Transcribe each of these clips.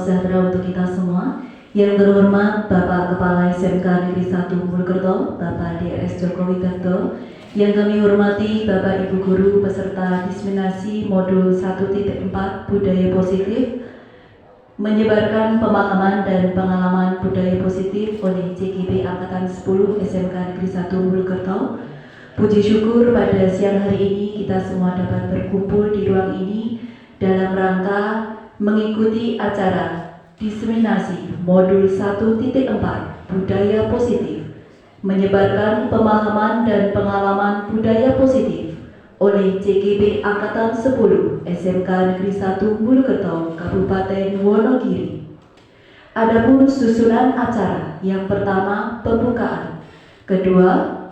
sejahtera untuk kita semua. Yang terhormat Bapak Kepala SMK Negeri 1 Mojokerto, Bapak DRS Joko Widarto. Yang kami hormati Bapak Ibu Guru peserta diseminasi modul 1.4 Budaya Positif, menyebarkan pemahaman dan pengalaman budaya positif oleh CGP Angkatan 10 SMK Negeri 1 Mojokerto. Puji syukur pada siang hari ini kita semua dapat berkumpul di ruang ini dalam rangka mengikuti acara diseminasi modul 1.4 Budaya Positif, menyebarkan pemahaman dan pengalaman budaya positif oleh CGP Angkatan 10 SMK Negeri 1 Mojokerto, Kabupaten Wonogiri. Adapun susunan acara, yang pertama pembukaan, kedua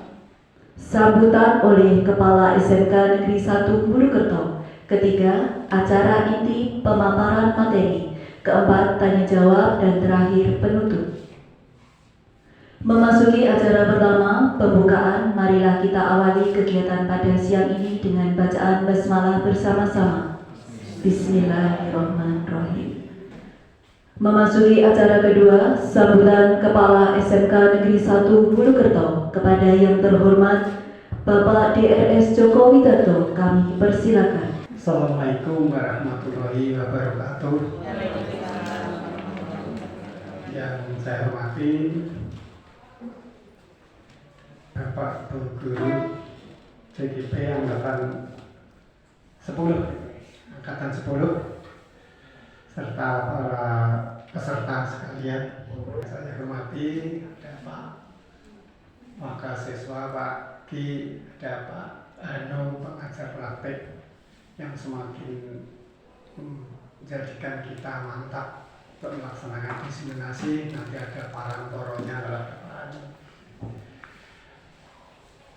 sambutan oleh Kepala SMK Negeri 1 Mojokerto, ketiga acara inti pemaparan materi, keempat tanya jawab, dan terakhir penutup. Memasuki acara pertama, pembukaan, marilah kita awali kegiatan pada siang ini dengan bacaan basmalah bersama-sama. Bismillahirrahmanirrahim. Memasuki acara kedua, sambutan Kepala SMK Negeri 1 Mojokerto kepada yang terhormat Bapak DRS Joko Widarto, kami persilakan. Assalamualaikum warahmatullahi wabarakatuh. Yang saya hormati Bapak Ibu Guru CGP Angkatan 10 serta para peserta sekalian. Saya hormati ada Pak Mahasiswa, Pak Ki, ada Pak Hano, pengajar praktek yang semakin menjadikan kita mantap untuk melaksanakan diseminasi. Nanti ada parantoronya, ada Pak.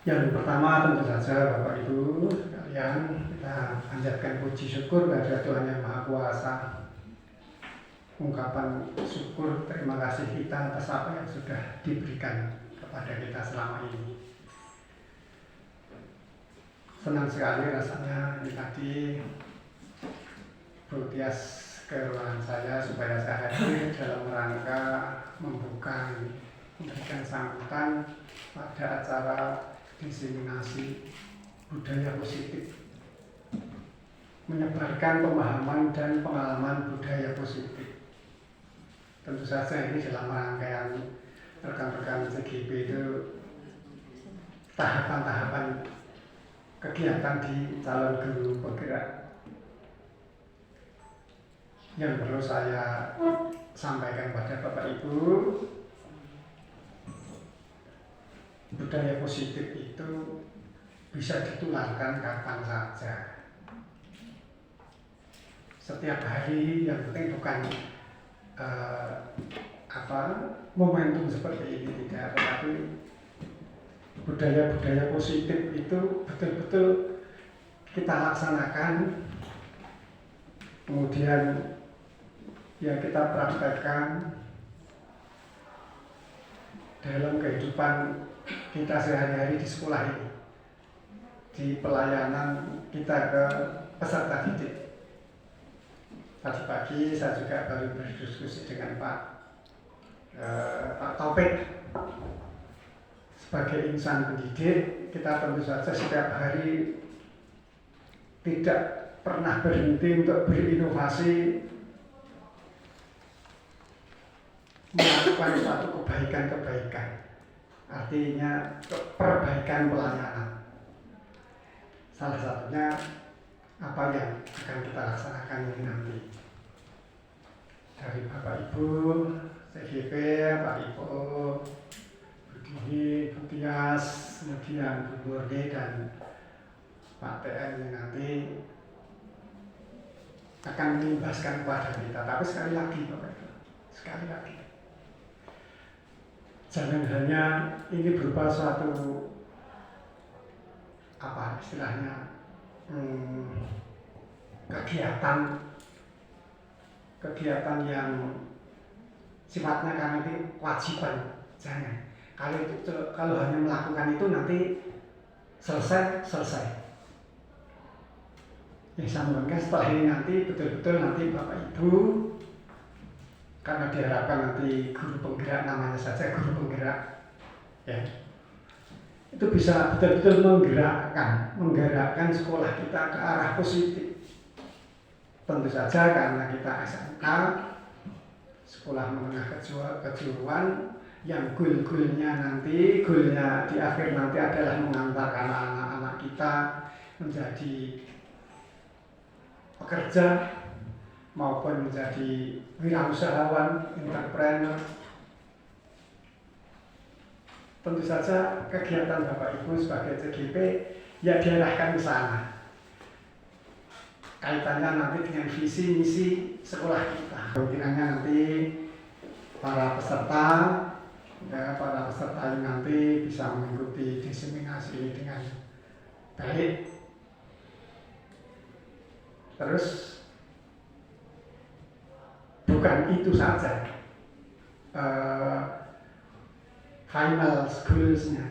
Yang pertama tentu saja Bapak Ibu sekalian, kita panjatkan puji syukur kepada Tuhan Yang Maha Kuasa. Ungkapan syukur terima kasih kita atas apa yang sudah diberikan kepada kita selama ini. Senang sekali rasanya ini tadi Bu Tias ke ruangan saya supaya saya hadir dalam rangka memberikan sambutan pada acara diseminasi budaya positif, menyebarkan pemahaman dan pengalaman budaya positif. Tentu saja ini dalam rangkaian rekan-rekan CGP itu tahapan-tahapan kegiatan di calon guru penggerak. Yang perlu saya sampaikan pada Bapak Ibu, budaya positif itu bisa ditularkan kapan saja, setiap hari. Yang penting bukan momentum seperti ini, tidak, tetapi budaya-budaya positif itu betul-betul kita laksanakan, kemudian ya kita praktekkan dalam kehidupan kita sehari-hari di sekolah ini, di pelayanan kita ke peserta didik. Tadi pagi saya juga baru berdiskusi dengan Pak Taufik. Sebagai insan pendidik, kita tentu saja setiap hari tidak pernah berhenti untuk berinovasi, melakukan suatu kebaikan-kebaikan, artinya perbaikan pelayanan. Salah satunya apa yang akan kita laksanakan ini nanti. Dari Bapak Ibu CGP, Pak Ibu Budini, Bu Tias, kemudian Bu Murni dan Pak TN yang nanti akan mengimbaskan kepada kita. Tapi sekali lagi Bapak Ibu, sekali lagi, jangan hanya ini berupa suatu apa istilahnya kegiatan yang sifatnya karena itu kewajiban. Jangan. Kalau hanya melakukan itu nanti selesai. Yang saya sampaikan setelah ini nanti betul-betul nanti Bapak Ibu karena diharapkan nanti guru penggerak, namanya saja guru penggerak, ya, itu bisa betul-betul menggerakkan sekolah kita ke arah positif. Tentu saja karena kita SMK, sekolah menengah kejuruan, yang goalnya di akhir nanti adalah mengantarkan anak-anak kita menjadi pekerja maupun menjadi wirausahawan, entrepreneur. Tentu saja kegiatan Bapak Ibu sebagai CGP ya diarahkan ke sana. Kaitannya nanti dengan visi misi sekolah kita. Kemungkinannya nanti para peserta ini nanti bisa mengikuti diseminasi ini dengan baik. Terus bukan itu saja final goals-nya,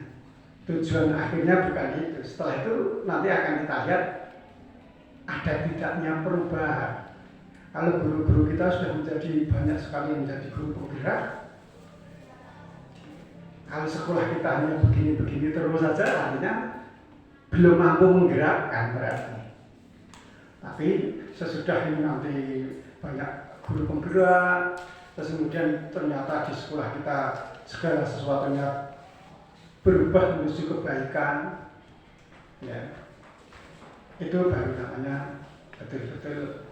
tujuan akhirnya bukan itu. Setelah itu nanti akan kita lihat ada tidaknya perubahan. Kalau guru-guru kita sudah menjadi banyak sekali menjadi guru penggerak, kalau sekolah kita hanya begini-begini terus saja, artinya belum mampu menggerakkan berarti. Tapi sesudah ini nanti banyak guru penggerak, terus kemudian ternyata di sekolah kita segala sesuatunya berubah menuju kebaikan, ya, itu baru namanya betul-betul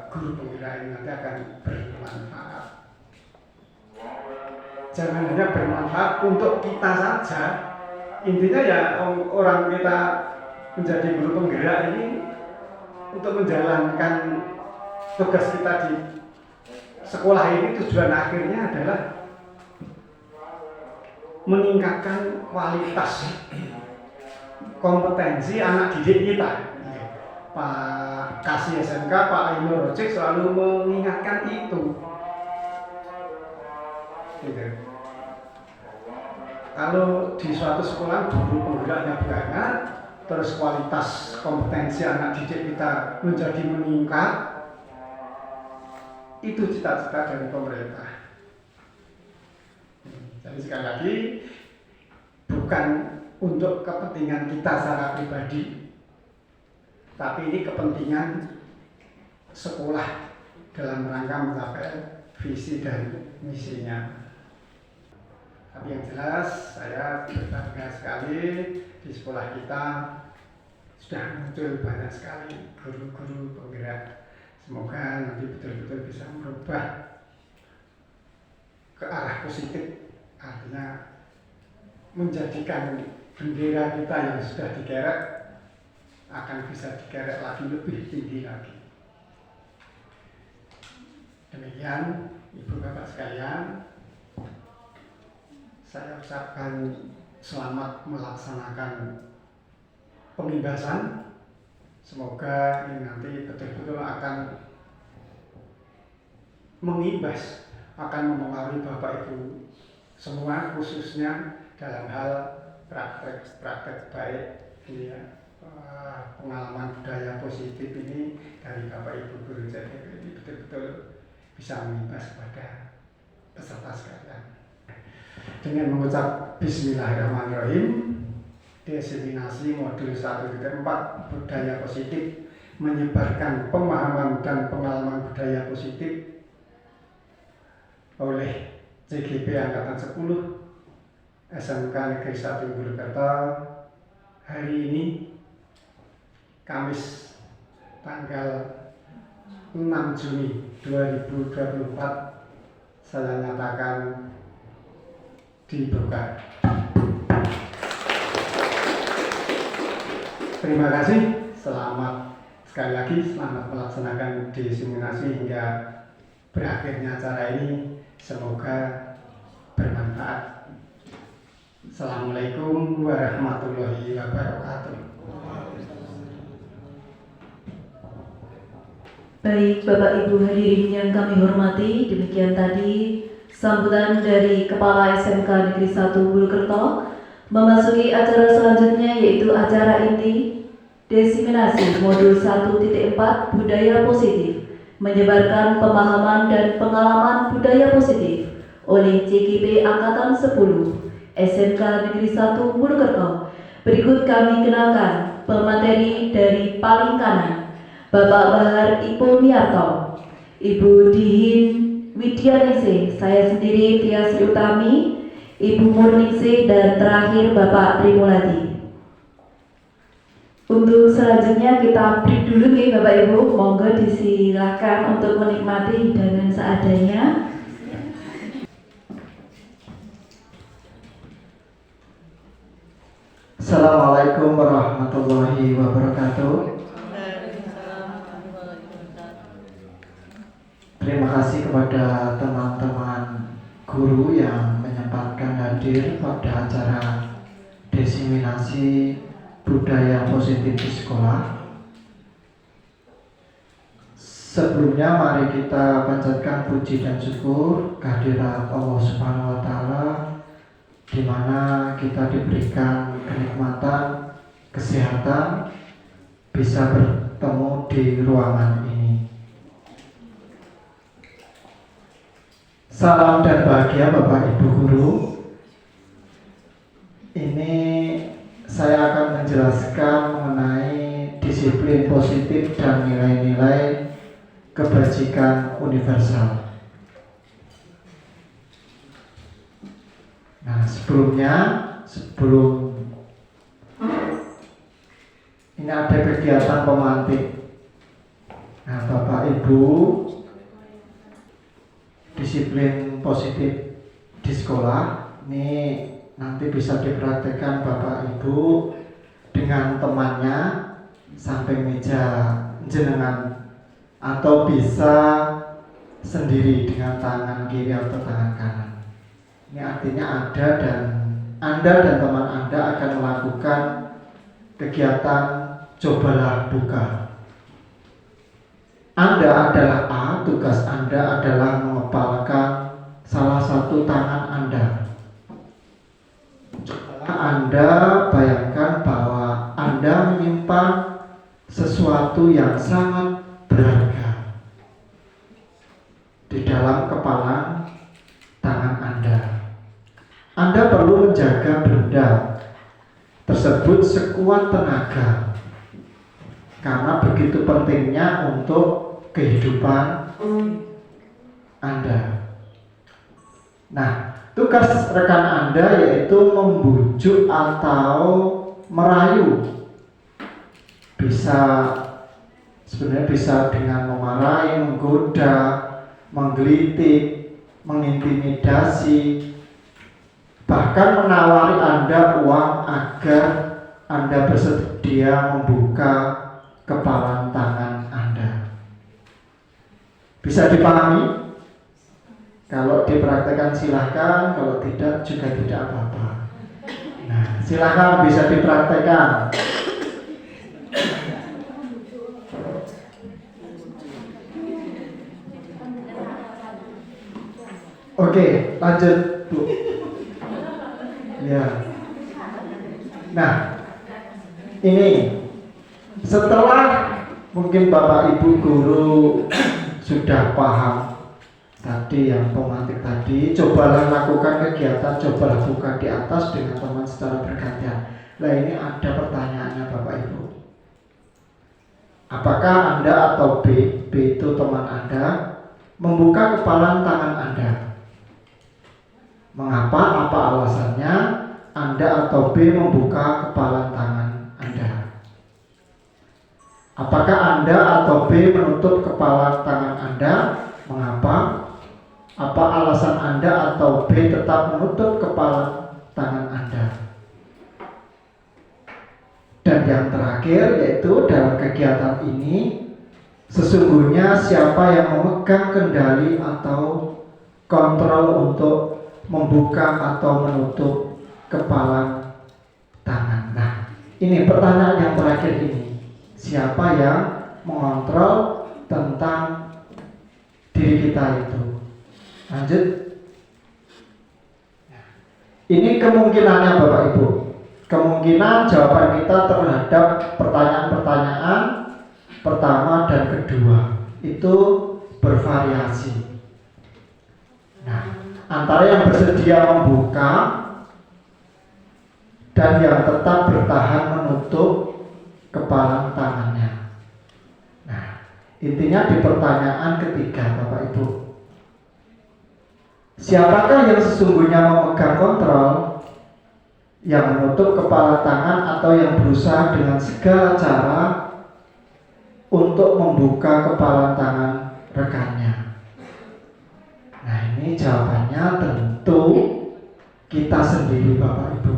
guru penggerak ini nanti akan bermanfaat. Jangan hanya bermanfaat untuk kita saja. Intinya ya orang kita menjadi guru penggerak ini untuk menjalankan tugas kita di sekolah ini, tujuan akhirnya adalah meningkatkan kualitas kompetensi anak didik kita. Pak Kasih SMK, Pak Ainur Rojek selalu mengingatkan itu. Gitu. Kalau di suatu sekolah guru penggeraknya banyak, terus kualitas kompetensi anak didik kita menjadi meningkat, itu cita-cita dari pemerintah. Jadi sekali lagi, bukan untuk kepentingan kita secara pribadi, tapi ini kepentingan sekolah dalam rangka mencapai visi dan misinya. Tapi yang jelas, saya berbangga sekali di sekolah kita sudah muncul banyak sekali guru-guru penggerak. Semoga nanti betul-betul bisa merubah ke arah positif, artinya menjadikan bendera kita yang sudah dikerek akan bisa dikerek lagi lebih tinggi lagi. Demikian Ibu Bapak sekalian, saya ucapkan selamat melaksanakan pembebasan. Semoga ini nanti betul-betul akan mengibas, akan mempengaruhi Bapak Ibu semua, khususnya dalam hal praktek baik ini ya, pengalaman budaya positif ini dari Bapak Ibu guru CGP ini betul-betul bisa mengibas kepada peserta sekalian. Dengan mengucap Bismillahirrahmanirrahim, diseminasi modul 1.4 budaya positif, menyebarkan pemahaman dan pengalaman budaya positif oleh CGP Angkatan 10 SMK Negeri 1 Purwokerto hari ini Kamis tanggal 6 Juni 2024 saya nyatakan dibuka. Terima kasih, selamat sekali lagi, selamat melaksanakan diseminasi hingga berakhirnya acara ini. Semoga bermanfaat. Assalamualaikum warahmatullahi wabarakatuh. Baik Bapak Ibu hadirin yang kami hormati, demikian tadi sambutan dari Kepala SMK Negeri 1 Purwokerto. Memasuki acara selanjutnya yaitu acara inti diseminasi modul 1.4 budaya positif, menyebarkan pemahaman dan pengalaman budaya positif oleh CKP Angkatan 10 SMK Negeri 1 Mojokerto. Berikut kami kenalkan pemateri dari paling kanan, Bapak Bahar Ipo Miarto, Ibu Dihin Widyaningsih, saya sendiri Tia Sri Utami, Ibu Murningsih, dan terakhir Bapak Trimuladi. Untuk selanjutnya kita break dulu nih Bapak Ibu, monggo disilahkan untuk menikmati hidangan seadanya. Assalamualaikum warahmatullahi wabarakatuh. Terima kasih kepada teman-teman guru yang menyempatkan hadir pada acara diseminasi budaya positif di sekolah. Sebelumnya mari kita panjatkan puji dan syukur kehadirat Allah Subhanahu wa taala, di mana kita diberikan kenikmatan kesehatan bisa bertemu di ruangan ini. Salam dan bahagia Bapak Ibu guru. Ini saya akan menjelaskan mengenai disiplin positif dan nilai-nilai kebajikan universal. Nah, sebelum ini ada kegiatan pemantik. Nah, Bapak Ibu, disiplin positif di sekolah ini nanti bisa dipraktekkan Bapak Ibu dengan temannya samping meja jenengan, atau bisa sendiri dengan tangan kiri atau tangan kanan. Ini artinya Anda dan teman Anda akan melakukan kegiatan cobalah buka. Anda adalah A, tugas Anda adalah mengepalkan salah satu tangan Anda. Anda bayangkan bahwa Anda menyimpan sesuatu yang sangat berharga di dalam kepalan tangan Anda. Anda perlu menjaga benda tersebut sekuat tenaga, karena begitu pentingnya untuk kehidupan Anda. Nah, tugas rekan Anda yaitu membujuk atau merayu. Sebenarnya bisa dengan memarahi, menggoda, menggelitik, mengintimidasi, bahkan menawari Anda uang agar Anda bersedia membuka kepalan tangan Anda. Bisa dipahami? Kalau dipraktekkan silahkan, kalau tidak juga tidak apa-apa. Nah, silahkan bisa dipraktekkan. Oke, lanjut Bu. Ya. Nah, ini setelah mungkin Bapak Ibu guru sudah paham tadi yang pemantik tadi, cobalah lakukan kegiatan cobalah buka di atas dengan teman secara bergantian. Nah, ini ada pertanyaannya Bapak Ibu. Apakah Anda atau B itu teman Anda, membuka kepalan tangan Anda? Mengapa? Apa alasannya Anda atau B membuka kepalan tangan Anda? Apakah Anda atau B menutup kepalan tangan Anda? Mengapa? Apa alasan Anda atau B tetap menutup kepala tangan Anda? Dan yang terakhir yaitu dalam kegiatan ini, sesungguhnya siapa yang memegang kendali atau kontrol untuk membuka atau menutup kepala tangan? Nah, ini pertanyaan yang terakhir ini. Siapa yang mengontrol tentang diri kita itu? Lanjut. Ini kemungkinannya Bapak Ibu. Kemungkinan jawaban kita terhadap pertanyaan-pertanyaan pertama dan kedua itu bervariasi. Nah, antara yang bersedia membuka dan yang tetap bertahan menutup kepala tangannya. Nah, intinya di pertanyaan ketiga, Bapak Ibu. Siapakah yang sesungguhnya memegang kontrol, yang menutup kepala tangan atau yang berusaha dengan segala cara untuk membuka kepala tangan rekannya? Nah, ini jawabannya tentu kita sendiri, Bapak Ibu,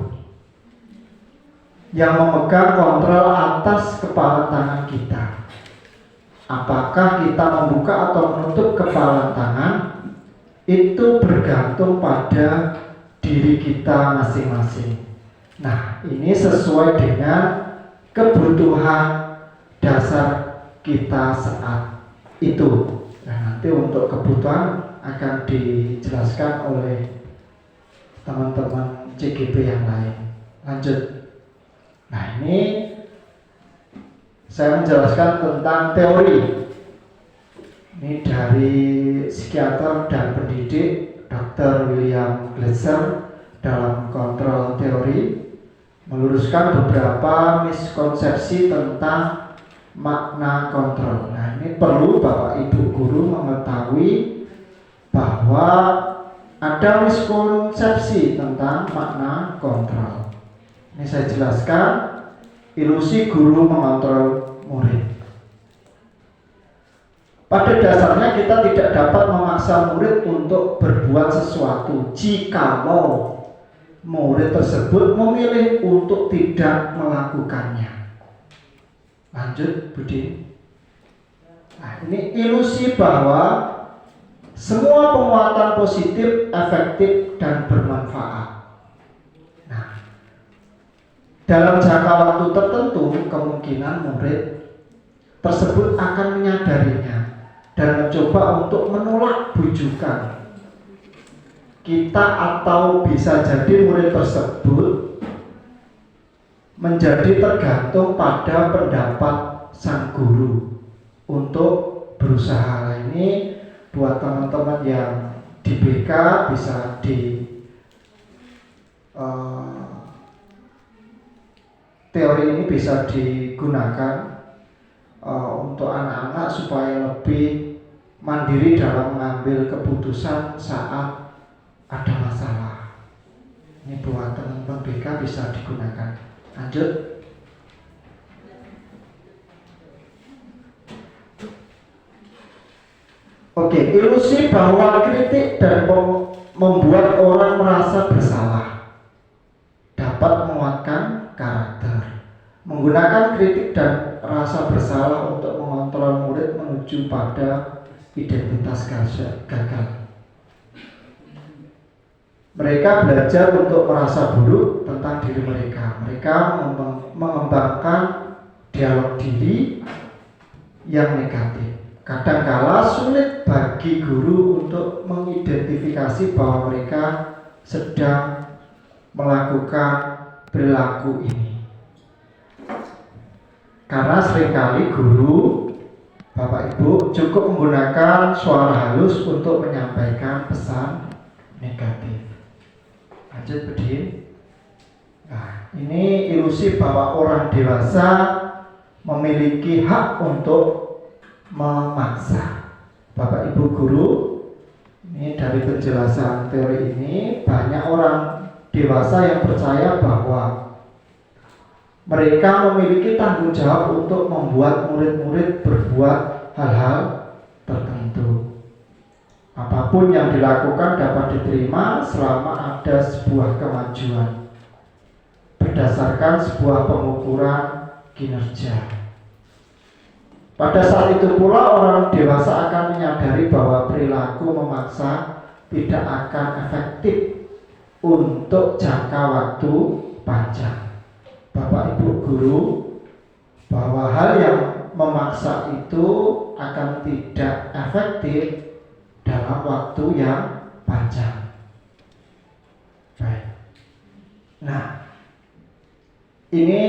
yang memegang kontrol atas kepala tangan kita. Apakah kita membuka atau menutup kepala tangan, itu bergantung pada diri kita masing-masing. Nah, ini sesuai dengan kebutuhan dasar kita saat itu. Nah, nanti untuk kebutuhan akan dijelaskan oleh teman-teman CGP yang lain. Lanjut. Nah, ini saya menjelaskan tentang teori. Ini dari psikiater dan pendidik Dr. William Glasser dalam Kontrol Teori meluruskan beberapa miskonsepsi tentang makna kontrol. Nah, ini perlu Bapak Ibu guru mengetahui bahwa ada miskonsepsi tentang makna kontrol. Ini saya jelaskan, ilusi guru mengontrol murid. Pada dasarnya kita tidak dapat memaksa murid untuk berbuat sesuatu jikalau murid tersebut memilih untuk tidak melakukannya. Lanjut, Budi. Nah, ini ilusi bahwa semua penguatan positif, efektif, dan bermanfaat. Nah, dalam jangka waktu tertentu, kemungkinan murid tersebut akan menyadarinya dan mencoba untuk menolak bujukan kita, atau bisa jadi murid tersebut menjadi tergantung pada pendapat sang guru untuk berusaha. Ini buat teman-teman yang di BK bisa di teori ini bisa digunakan untuk anak-anak supaya lebih mandiri dalam mengambil keputusan saat ada masalah. Ini buat teman-teman BK bisa digunakan. Lanjut. Oke, ilusi bahwa kritik dan membuat orang merasa bersalah dapat menguatkan karakter. Menggunakan kritik dan rasa bersalah untuk mengontrol murid menuju pada identitas gagal. Mereka belajar untuk merasa buruk tentang diri mereka. Mereka mengembangkan dialog diri yang negatif. Kadangkala sulit bagi guru untuk mengidentifikasi bahwa mereka sedang melakukan perilaku ini. Karena seringkali guru, Bapak Ibu, cukup menggunakan suara halus untuk menyampaikan pesan negatif. Lanjut, Budi. Nah, ini ilusi bahwa orang dewasa memiliki hak untuk memaksa. Bapak Ibu guru, ini dari penjelasan teori ini, banyak orang dewasa yang percaya bahwa mereka memiliki tanggung jawab untuk membuat murid-murid berbuat hal-hal tertentu. Apapun yang dilakukan dapat diterima selama ada sebuah kemajuan berdasarkan sebuah pengukuran kinerja. Pada saat itu pula orang dewasa akan menyadari bahwa perilaku memaksa tidak akan efektif untuk jangka waktu panjang. Bapak Ibu guru, bahwa hal yang memaksa itu akan tidak efektif dalam waktu yang panjang. Baik. Nah, ini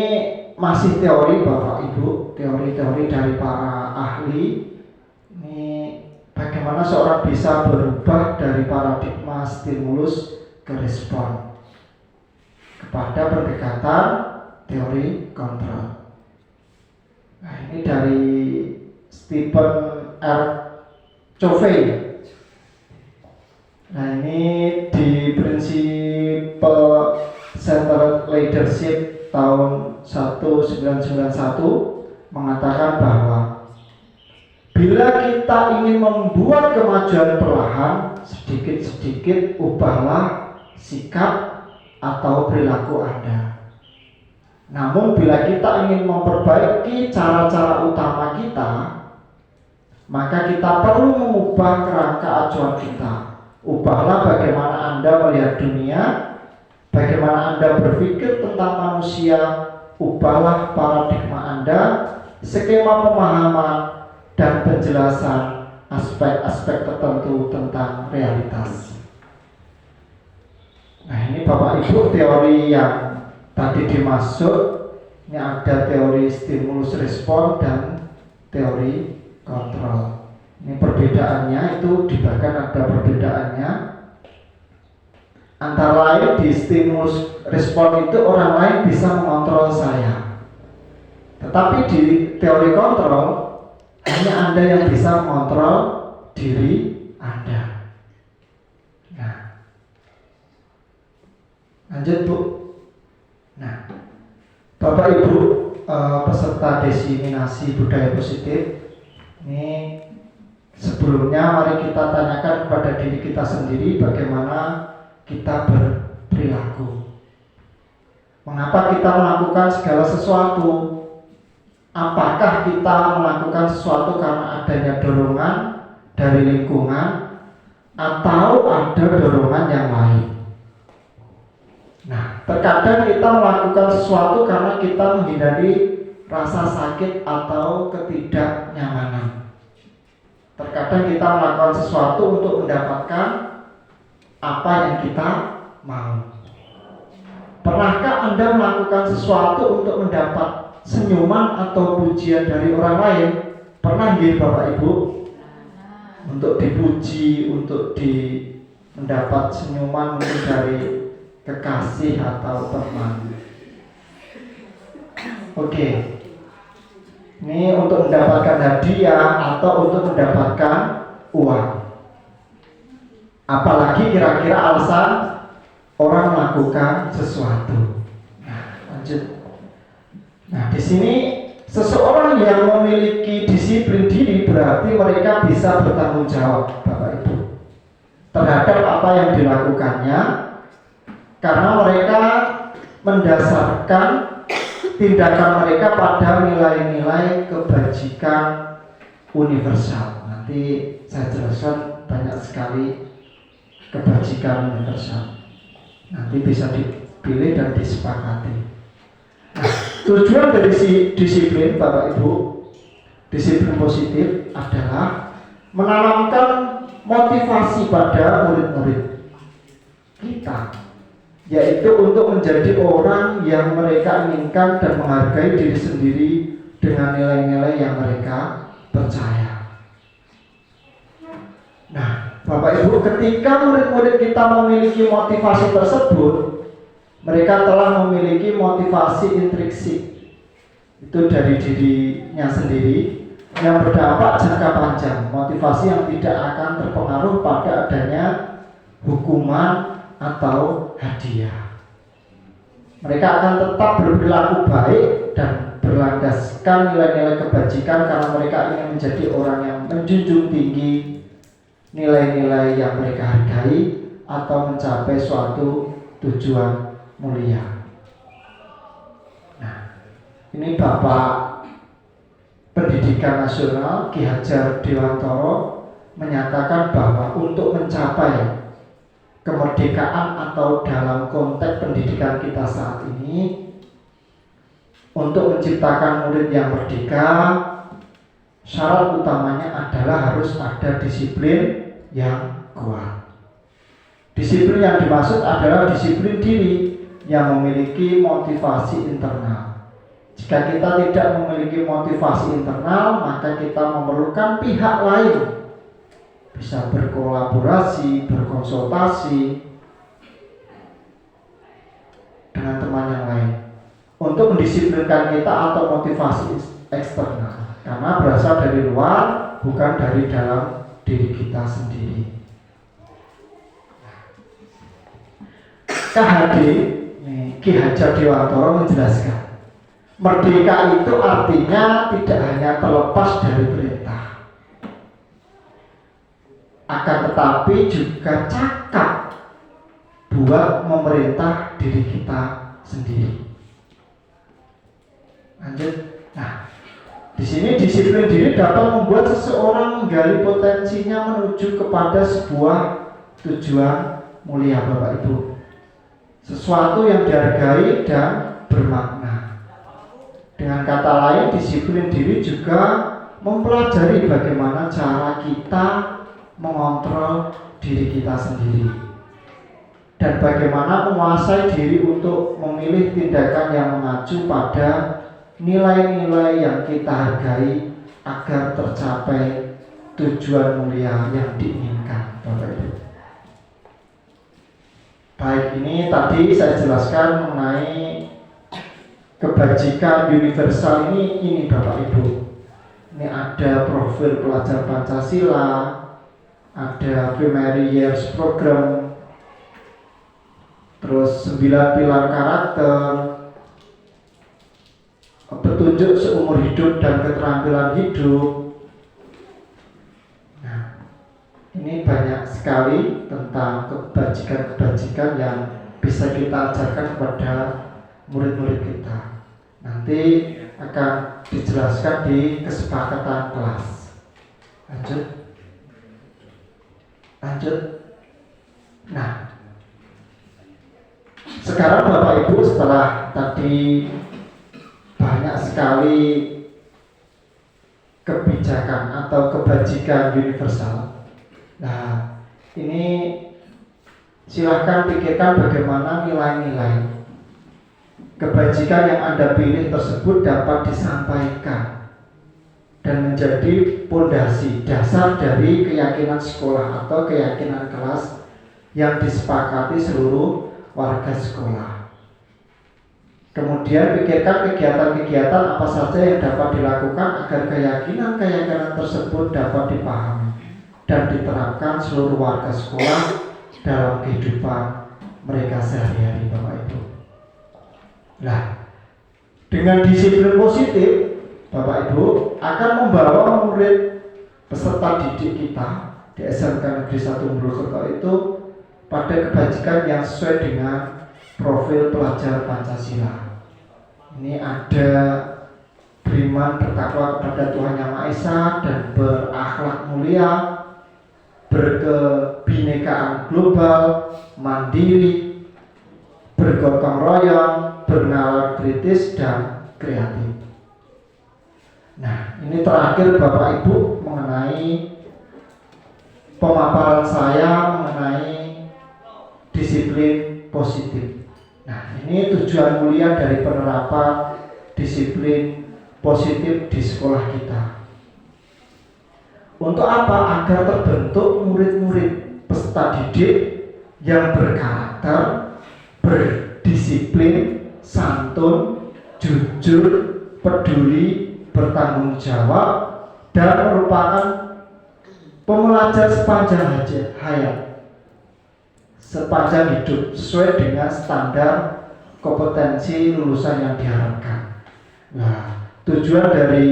masih teori Bapak Ibu, teori-teori dari para ahli. Ini bagaimana bagaimana seorang bisa berubah dari paradigma stimulus ke respon kepada pendekatan teori kontrol. Nah, ini dari Stephen R. Covey. Nah, ini di Principle Centered Leadership tahun 1991 mengatakan bahwa bila kita ingin membuat kemajuan perlahan, sedikit-sedikit ubahlah sikap atau perilaku Anda. Namun bila kita ingin memperbaiki cara-cara utama kita, maka kita perlu mengubah kerangka acuan kita. Ubahlah bagaimana Anda melihat dunia, bagaimana Anda berpikir tentang manusia, ubahlah paradigma Anda, skema pemahaman, dan penjelasan aspek-aspek tertentu tentang realitas. Nah, ini Bapak Ibu teori yang tadi dimaksud. Ini ada teori stimulus respon dan teori kontrol. Ini perbedaannya itu dibahkan ada perbedaannya. Antara lain di stimulus respon itu orang lain bisa mengontrol saya. Tetapi di teori kontrol hanya Anda yang bisa mengontrol diri Anda. Nah, lanjut Bu. Nah, Bapak Ibu peserta diseminasi budaya positif, ini sebelumnya mari kita tanyakan kepada diri kita sendiri bagaimana kita berperilaku. Mengapa kita melakukan segala sesuatu? Apakah kita melakukan sesuatu karena adanya dorongan dari lingkungan atau ada dorongan yang lain? Nah, terkadang kita melakukan sesuatu karena kita menghindari rasa sakit atau ketidaknyamanan. Terkadang kita melakukan sesuatu untuk mendapatkan apa yang kita mau. Pernahkah Anda melakukan sesuatu untuk mendapat senyuman atau pujian dari orang lain? Pernah nggih Bapak Ibu? Untuk dipuji, untuk mendapat senyuman mungkin dari kekasih atau teman. Oke. Ini untuk mendapatkan hadiah atau untuk mendapatkan uang. Apalagi kira-kira alasan orang melakukan sesuatu. Nah, lanjut. Nah, di sini seseorang yang memiliki disiplin diri berarti mereka bisa bertanggung jawab, Bapak Ibu, terhadap apa yang dilakukannya, karena mereka mendasarkan tindakan mereka pada nilai-nilai kebajikan universal. Nanti saya jelaskan banyak sekali kebajikan universal. Nanti bisa dipilih dan disepakati. Nah, tujuan dari disiplin Bapak Ibu, disiplin positif adalah menanamkan motivasi pada murid-murid kita, yaitu untuk menjadi orang yang mereka inginkan dan menghargai diri sendiri dengan nilai-nilai yang mereka percaya. Nah, Bapak Ibu, ketika murid-murid kita memiliki motivasi tersebut, mereka telah memiliki motivasi intrinsik, itu dari dirinya sendiri, yang berdampak jangka panjang, motivasi yang tidak akan terpengaruh pada adanya hukuman atau hadiah. Mereka akan tetap berperilaku baik dan berlandaskan nilai-nilai kebajikan karena mereka ingin menjadi orang yang menjunjung tinggi nilai-nilai yang mereka hargai atau mencapai suatu tujuan mulia. Nah, ini Bapak Pendidikan Nasional Ki Hajar Dewantara menyatakan bahwa untuk mencapai kemerdekaan atau dalam konteks pendidikan kita saat ini, untuk menciptakan murid yang merdeka, syarat utamanya adalah harus ada disiplin yang kuat. Disiplin yang dimaksud adalah disiplin diri yang memiliki motivasi internal. Jika kita tidak memiliki motivasi internal, maka kita memerlukan pihak lain bisa berkolaborasi, berkonsultasi dengan teman yang lain untuk mendisiplinkan kita atau motivasi eksternal, karena berasal dari luar, bukan dari dalam diri kita sendiri. KHD Ki Hajar Dewantara menjelaskan, merdeka itu artinya tidak hanya terlepas dari perintah, akan tetapi juga cakap buat memerintah diri kita sendiri. Lanjut. Nah, di sini disiplin diri dapat membuat seseorang menggali potensinya menuju kepada sebuah tujuan mulia, Bapak Ibu. Sesuatu yang dihargai dan bermakna. Dengan kata lain, disiplin diri juga mempelajari bagaimana cara kita mengontrol diri kita sendiri dan bagaimana menguasai diri untuk memilih tindakan yang mengacu pada nilai-nilai yang kita hargai agar tercapai tujuan mulia yang diinginkan, Bapak Ibu. Baik, ini tadi saya jelaskan mengenai kebajikan universal ini Bapak Ibu. Ini ada profil pelajar Pancasila, ada primary years program, terus 9 pilar karakter, petunjuk seumur hidup dan keterampilan hidup. Nah, ini banyak sekali tentang kebajikan-kebajikan yang bisa kita ajarkan kepada murid-murid kita. Nanti akan dijelaskan di kesepakatan kelas. Lanjut. Nah, sekarang Bapak Ibu, setelah tadi banyak sekali kebijakan atau kebajikan universal, nah ini silahkan pikirkan bagaimana nilai-nilai kebajikan yang Anda pilih tersebut dapat disampaikan dan menjadi pondasi dasar dari keyakinan sekolah atau keyakinan kelas yang disepakati seluruh warga sekolah. Kemudian pikirkan kegiatan-kegiatan apa saja yang dapat dilakukan agar keyakinan-keyakinan tersebut dapat dipahami dan diterapkan seluruh warga sekolah dalam kehidupan mereka sehari-hari, Bapak Ibu. Nah, dengan disiplin positif, Bapak Ibu akan membawa murid peserta didik kita di SMK Negeri 1 Mojokerto itu pada kebajikan yang sesuai dengan profil pelajar Pancasila. Ini ada beriman bertakwa kepada Tuhan Yang Maha Esa dan berakhlak mulia, berkebinekaan global, mandiri, bergotong royong, bernalar kritis dan kreatif. Nah, ini terakhir Bapak Ibu mengenai pemaparan saya mengenai disiplin positif. Nah, ini tujuan mulia dari penerapan disiplin positif di sekolah kita. Untuk apa? Agar terbentuk murid-murid peserta didik yang berkarakter, berdisiplin, santun, jujur, peduli, bertanggung jawab, dan merupakan pembelajar sepanjang hayat, sepanjang hidup, sesuai dengan standar kompetensi lulusan yang diharapkan. Nah, tujuan dari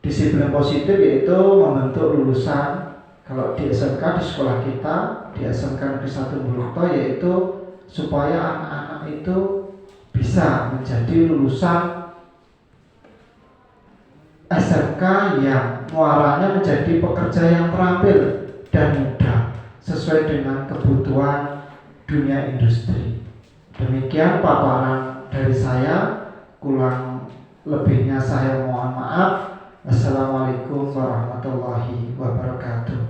disiplin positif yaitu membentuk lulusan, kalau di SMK di sekolah kita, di SMK Negeri 1 Mojokerto, yaitu supaya anak-anak itu bisa menjadi lulusan SMK yang muaranya menjadi pekerja yang terampil dan mudah sesuai dengan kebutuhan dunia industri. Demikian paparan dari saya, kurang lebihnya saya mohon maaf. Assalamualaikum warahmatullahi wabarakatuh.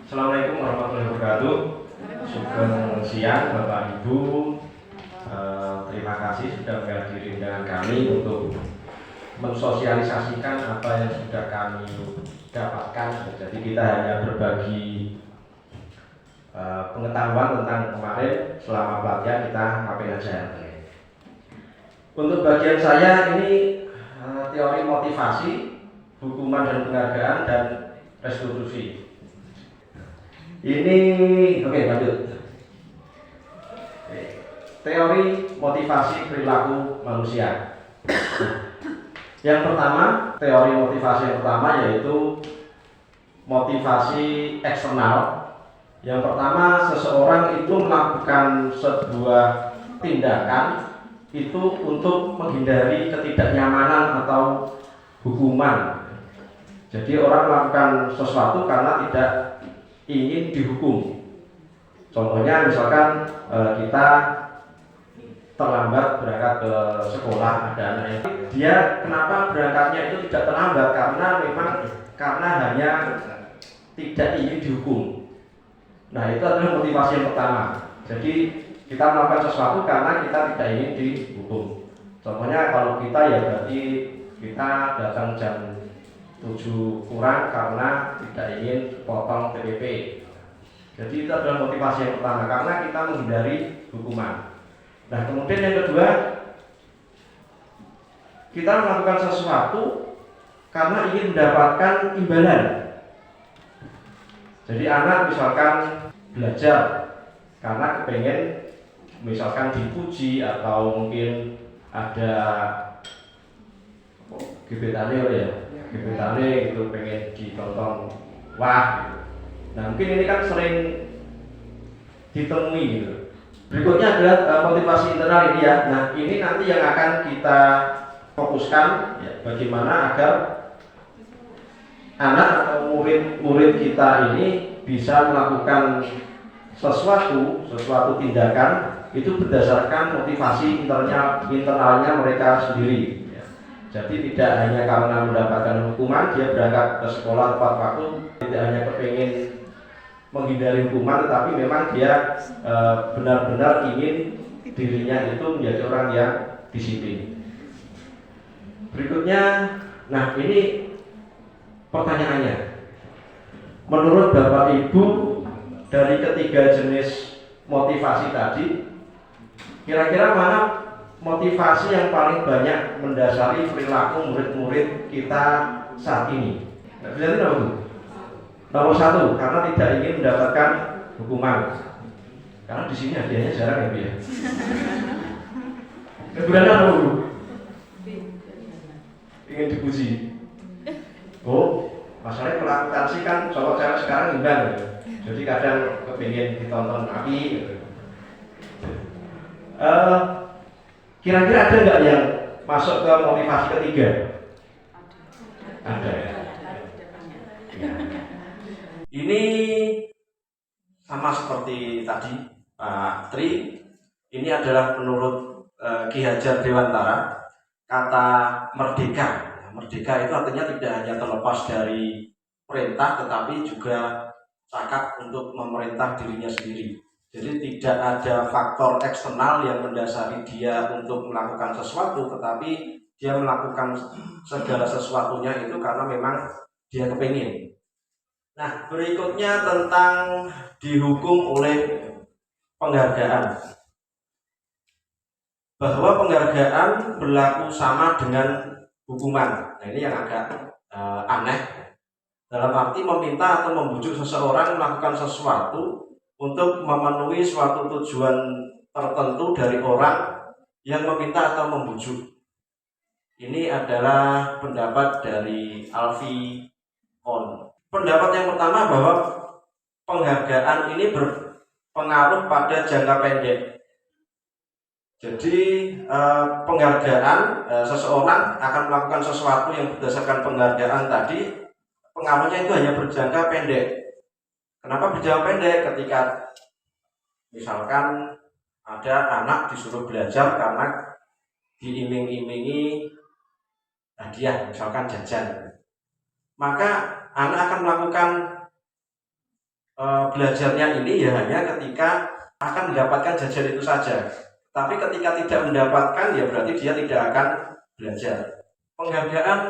Assalamualaikum warahmatullahi wabarakatuh. Sugeng siang Bapak Ibu. Terima kasih sudah menghadiri bimbingan kami untuk mensosialisasikan apa yang sudah kami dapatkan. Jadi kita hanya berbagi pengetahuan tentang kemarin selama pelatihan kita ngapain aja. Untuk bagian saya ini teori motivasi, hukuman dan penghargaan, dan restitusi. Ini oke, lanjut. Teori motivasi perilaku manusia. Yang pertama, teori motivasi yang pertama yaitu motivasi eksternal. Yang pertama, seseorang itu melakukan sebuah tindakan itu untuk menghindari ketidaknyamanan atau hukuman. Jadi orang melakukan sesuatu karena tidak ingin dihukum. Contohnya misalkan kita terlambat berangkat ke sekolah, ada anak yang dia kenapa berangkatnya itu tidak terlambat karena hanya tidak ingin dihukum. Nah, itu adalah motivasi yang pertama. Jadi kita melakukan sesuatu karena kita tidak ingin dihukum. Contohnya kalau kita ya berarti kita datang jam 7 kurang karena tidak ingin potong PPP. Jadi itu adalah motivasi yang pertama karena kita menghindari hukuman. Nah, kemudian yang kedua, kita melakukan sesuatu karena ingin mendapatkan imbalan. Jadi anak misalkan belajar karena kepengen misalkan dipuji atau mungkin ada gebetannya itu pengen ditonton, wah. Nah, mungkin ini kan sering ditemui gitu. Berikutnya adalah motivasi internal ini ya. Nah, ini nanti yang akan kita fokuskan ya, bagaimana agar anak atau murid kita ini bisa melakukan sesuatu tindakan itu berdasarkan motivasi internalnya mereka sendiri ya. Jadi tidak hanya karena mendapatkan hukuman dia berangkat ke sekolah tepat waktu, tidak hanya kepengen menghindari hukuman, tetapi memang dia benar-benar ingin dirinya itu menjadi orang yang disiplin. Berikutnya, nah ini pertanyaannya, menurut Bapak Ibu dari ketiga jenis motivasi tadi, kira-kira mana motivasi yang paling banyak mendasari perilaku murid-murid kita saat ini? Nah, berarti apa Bu? Nomor 1, karena tidak ingin mendapatkan hukuman. Karena di sini hadiahnya jarang ya, kemudian apa Bu? Ingin dipuji. Oh, masalahnya melakukan sih kan cowok cewek sekarang imbang gitu. Jadi kadang kepingin ditonton api gitu. Kira-kira ada nggak yang masuk ke motivasi ketiga? Ada ya. Ini sama seperti tadi Pak Tri, ini adalah menurut Ki Hajar Dewantara kata merdeka. Merdeka itu artinya tidak hanya terlepas dari perintah tetapi juga cakap untuk memerintah dirinya sendiri. Jadi tidak ada faktor eksternal yang mendasari dia untuk melakukan sesuatu, tetapi dia melakukan segala sesuatunya itu karena memang dia kepingin. Nah, berikutnya tentang dihukum oleh penghargaan. Bahwa penghargaan berlaku sama dengan hukuman. Nah, ini yang agak aneh. Dalam arti meminta atau membujuk seseorang melakukan sesuatu untuk memenuhi suatu tujuan tertentu dari orang yang meminta atau membujuk. Ini adalah pendapat dari Alfie Kohn. Pendapat yang pertama bahwa penghargaan ini berpengaruh pada jangka pendek. Jadi penghargaan seseorang akan melakukan sesuatu yang berdasarkan penghargaan tadi, pengaruhnya itu hanya berjangka pendek. Kenapa berjangka pendek? Ketika misalkan ada anak disuruh belajar karena diiming-imingi hadiah, misalkan jajan, maka anak akan melakukan belajarnya ini ya hanya ketika akan mendapatkan jajan itu saja. Tapi ketika tidak mendapatkan, ya berarti dia tidak akan belajar. Penghargaan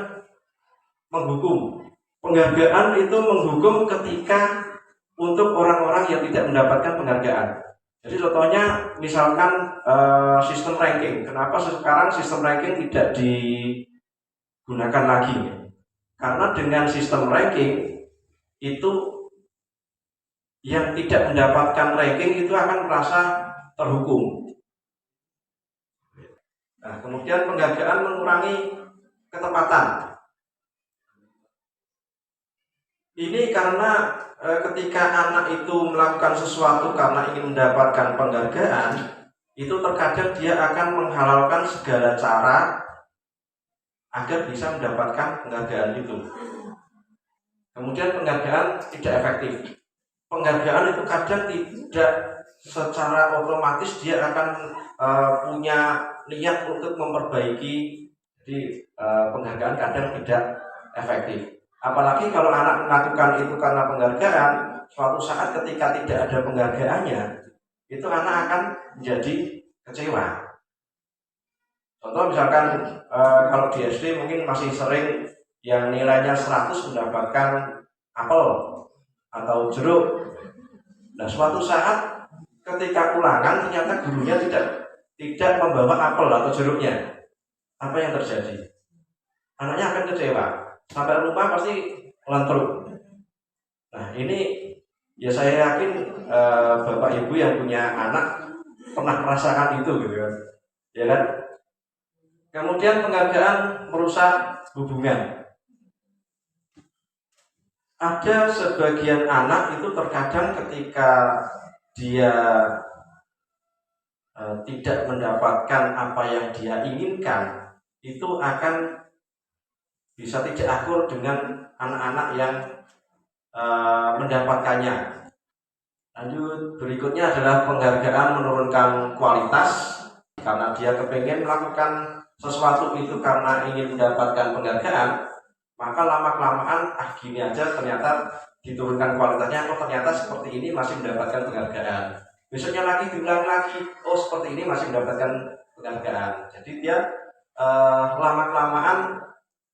menghukum. Penghargaan itu menghukum ketika untuk orang-orang yang tidak mendapatkan penghargaan. Jadi contohnya misalkan sistem ranking. Kenapa sekarang sistem ranking tidak digunakan lagi? Karena dengan sistem ranking itu yang tidak mendapatkan ranking itu akan merasa terhukum. Nah, kemudian penghargaan mengurangi ketepatan. Ini karena ketika anak itu melakukan sesuatu karena ingin mendapatkan penghargaan, itu terkadang dia akan menghalalkan segala cara agar bisa mendapatkan penghargaan itu. Kemudian penghargaan tidak efektif. Penghargaan itu kadang tidak secara otomatis dia akan punya niat untuk memperbaiki. Jadi penghargaan kadang tidak efektif. Apalagi kalau anak melakukan itu karena penghargaan, suatu saat ketika tidak ada penghargaannya, itu anak akan menjadi kecewa. Contoh misalkan kalau di SD mungkin masih sering yang nilainya 100 mendapatkan apel atau jeruk. Nah, suatu saat ketika ulangan ternyata gurunya tidak membawa apel atau jeruknya. Apa yang terjadi? Anaknya akan kecewa. Sampai rumah pasti lentruk. Nah, ini ya saya yakin Bapak Ibu yang punya anak pernah merasakan itu gitu kan. Ya kan? Kemudian penghargaan merusak hubungan. Ada sebagian anak itu terkadang ketika dia tidak mendapatkan apa yang dia inginkan, itu akan bisa tidak akur dengan anak-anak yang mendapatkannya. Lanjut, berikutnya adalah penghargaan menurunkan kualitas. Karena dia kepengen melakukan sesuatu itu karena ingin mendapatkan penghargaan, maka lama-kelamaan gini aja ternyata diturunkan kualitasnya. Oh ternyata seperti ini masih mendapatkan penghargaan. Besoknya lagi diulang lagi, oh seperti ini masih mendapatkan penghargaan. Jadi dia lama-kelamaan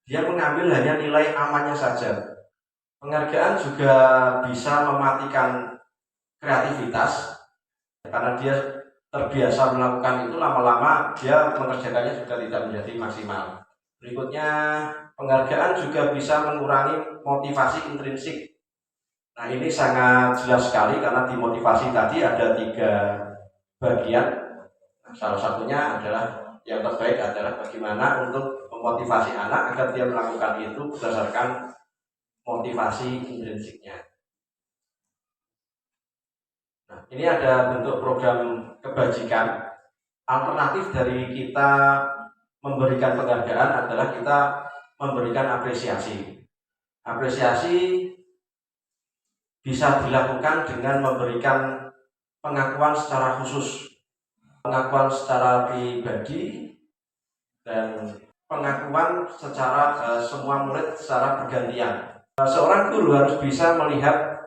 dia mengambil hanya nilai amannya saja. Penghargaan juga bisa mematikan kreativitas karena dia terbiasa melakukan itu, lama-lama dia mengerjakannya juga tidak menjadi maksimal. Berikutnya, penghargaan juga bisa mengurangi motivasi intrinsik. Nah, ini sangat jelas sekali karena di motivasi tadi ada 3 bagian. Nah, salah satunya adalah yang terbaik adalah bagaimana untuk memotivasi anak agar dia melakukan itu berdasarkan motivasi intrinsiknya. Nah, ini ada bentuk program kebajikan. Alternatif dari kita memberikan penghargaan adalah kita memberikan apresiasi. Apresiasi bisa dilakukan dengan memberikan pengakuan secara khusus, pengakuan secara pribadi, dan pengakuan secara semua murid secara bergantian. Seorang guru harus bisa melihat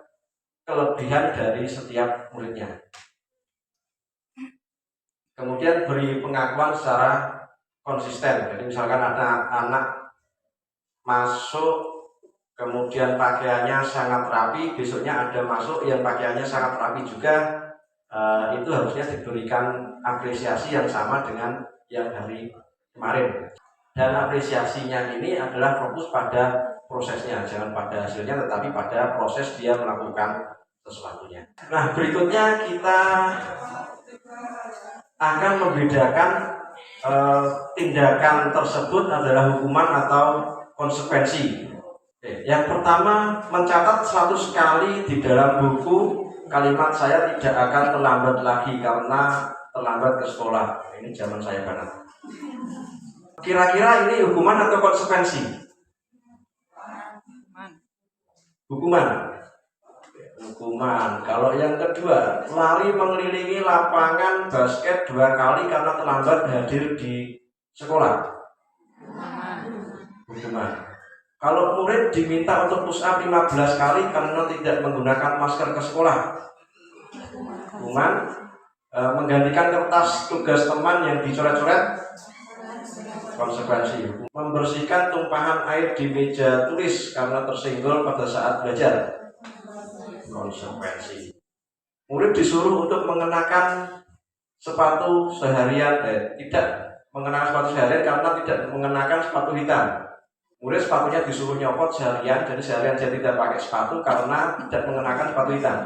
kelebihan dari setiap muridnya. Kemudian beri pengakuan secara konsisten. Jadi misalkan ada anak masuk kemudian pakaiannya sangat rapi, besoknya ada masuk yang pakaiannya sangat rapi juga, itu harusnya diberikan apresiasi yang sama dengan yang hari kemarin. Dan apresiasinya ini adalah fokus pada prosesnya, jangan pada hasilnya, tetapi pada proses dia melakukan sesuatunya. Nah, berikutnya kita akan membedakan tindakan tersebut adalah hukuman atau konsekuensi. Yang pertama, mencatat 100 kali di dalam buku kalimat saya tidak akan terlambat lagi karena terlambat ke sekolah. Ini zaman saya banget. Kira-kira ini hukuman atau konsekuensi? Hukuman. Hukuman. Kalau yang kedua, lari mengelilingi lapangan basket 2 kali karena terlambat hadir di sekolah. Hukuman. Kalau murid diminta untuk push up 15 kali karena tidak menggunakan masker ke sekolah. Hukuman. menggantikan kertas tugas teman yang dicoret-coret, konsekuensi. Membersihkan tumpahan air di meja tulis karena tersenggol pada saat belajar, konsekuensi. Murid disuruh untuk mengenakan sepatu seharian, tidak mengenakan sepatu seharian karena tidak mengenakan sepatu hitam. Murid sepatunya disuruh nyopot seharian, jadi seharian dia tidak pakai sepatu karena tidak mengenakan sepatu hitam.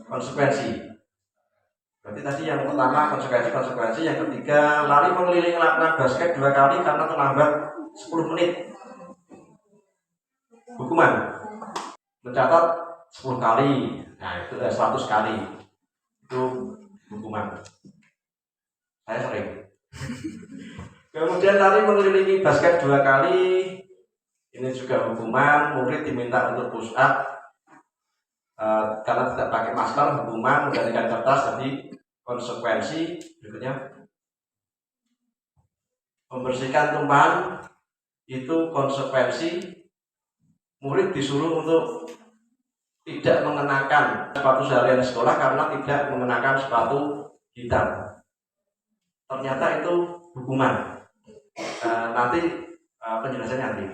Konsekuensi. Berarti tadi yang pertama konsekuensi, yang ketiga lari mengelilingi lapangan basket 2 kali karena terlambat 10 menit. Hukuman. Mencatat 10 kali, nah itu 100 kali. Itu hukuman. Saya sering. Kemudian lari mengelilingi basket 2 kali, ini juga hukuman. Murid diminta untuk push up karena tidak pakai masker, hukuman. Menggantikan kertas, jadi konsekuensi. Berikutnya membersihkan tumpahan, itu konsekuensi. Murid disuruh untuk tidak mengenakan sepatu seharian sekolah karena tidak mengenakan sepatu hitam. Ternyata itu hukuman. Nanti penjelasannya nanti.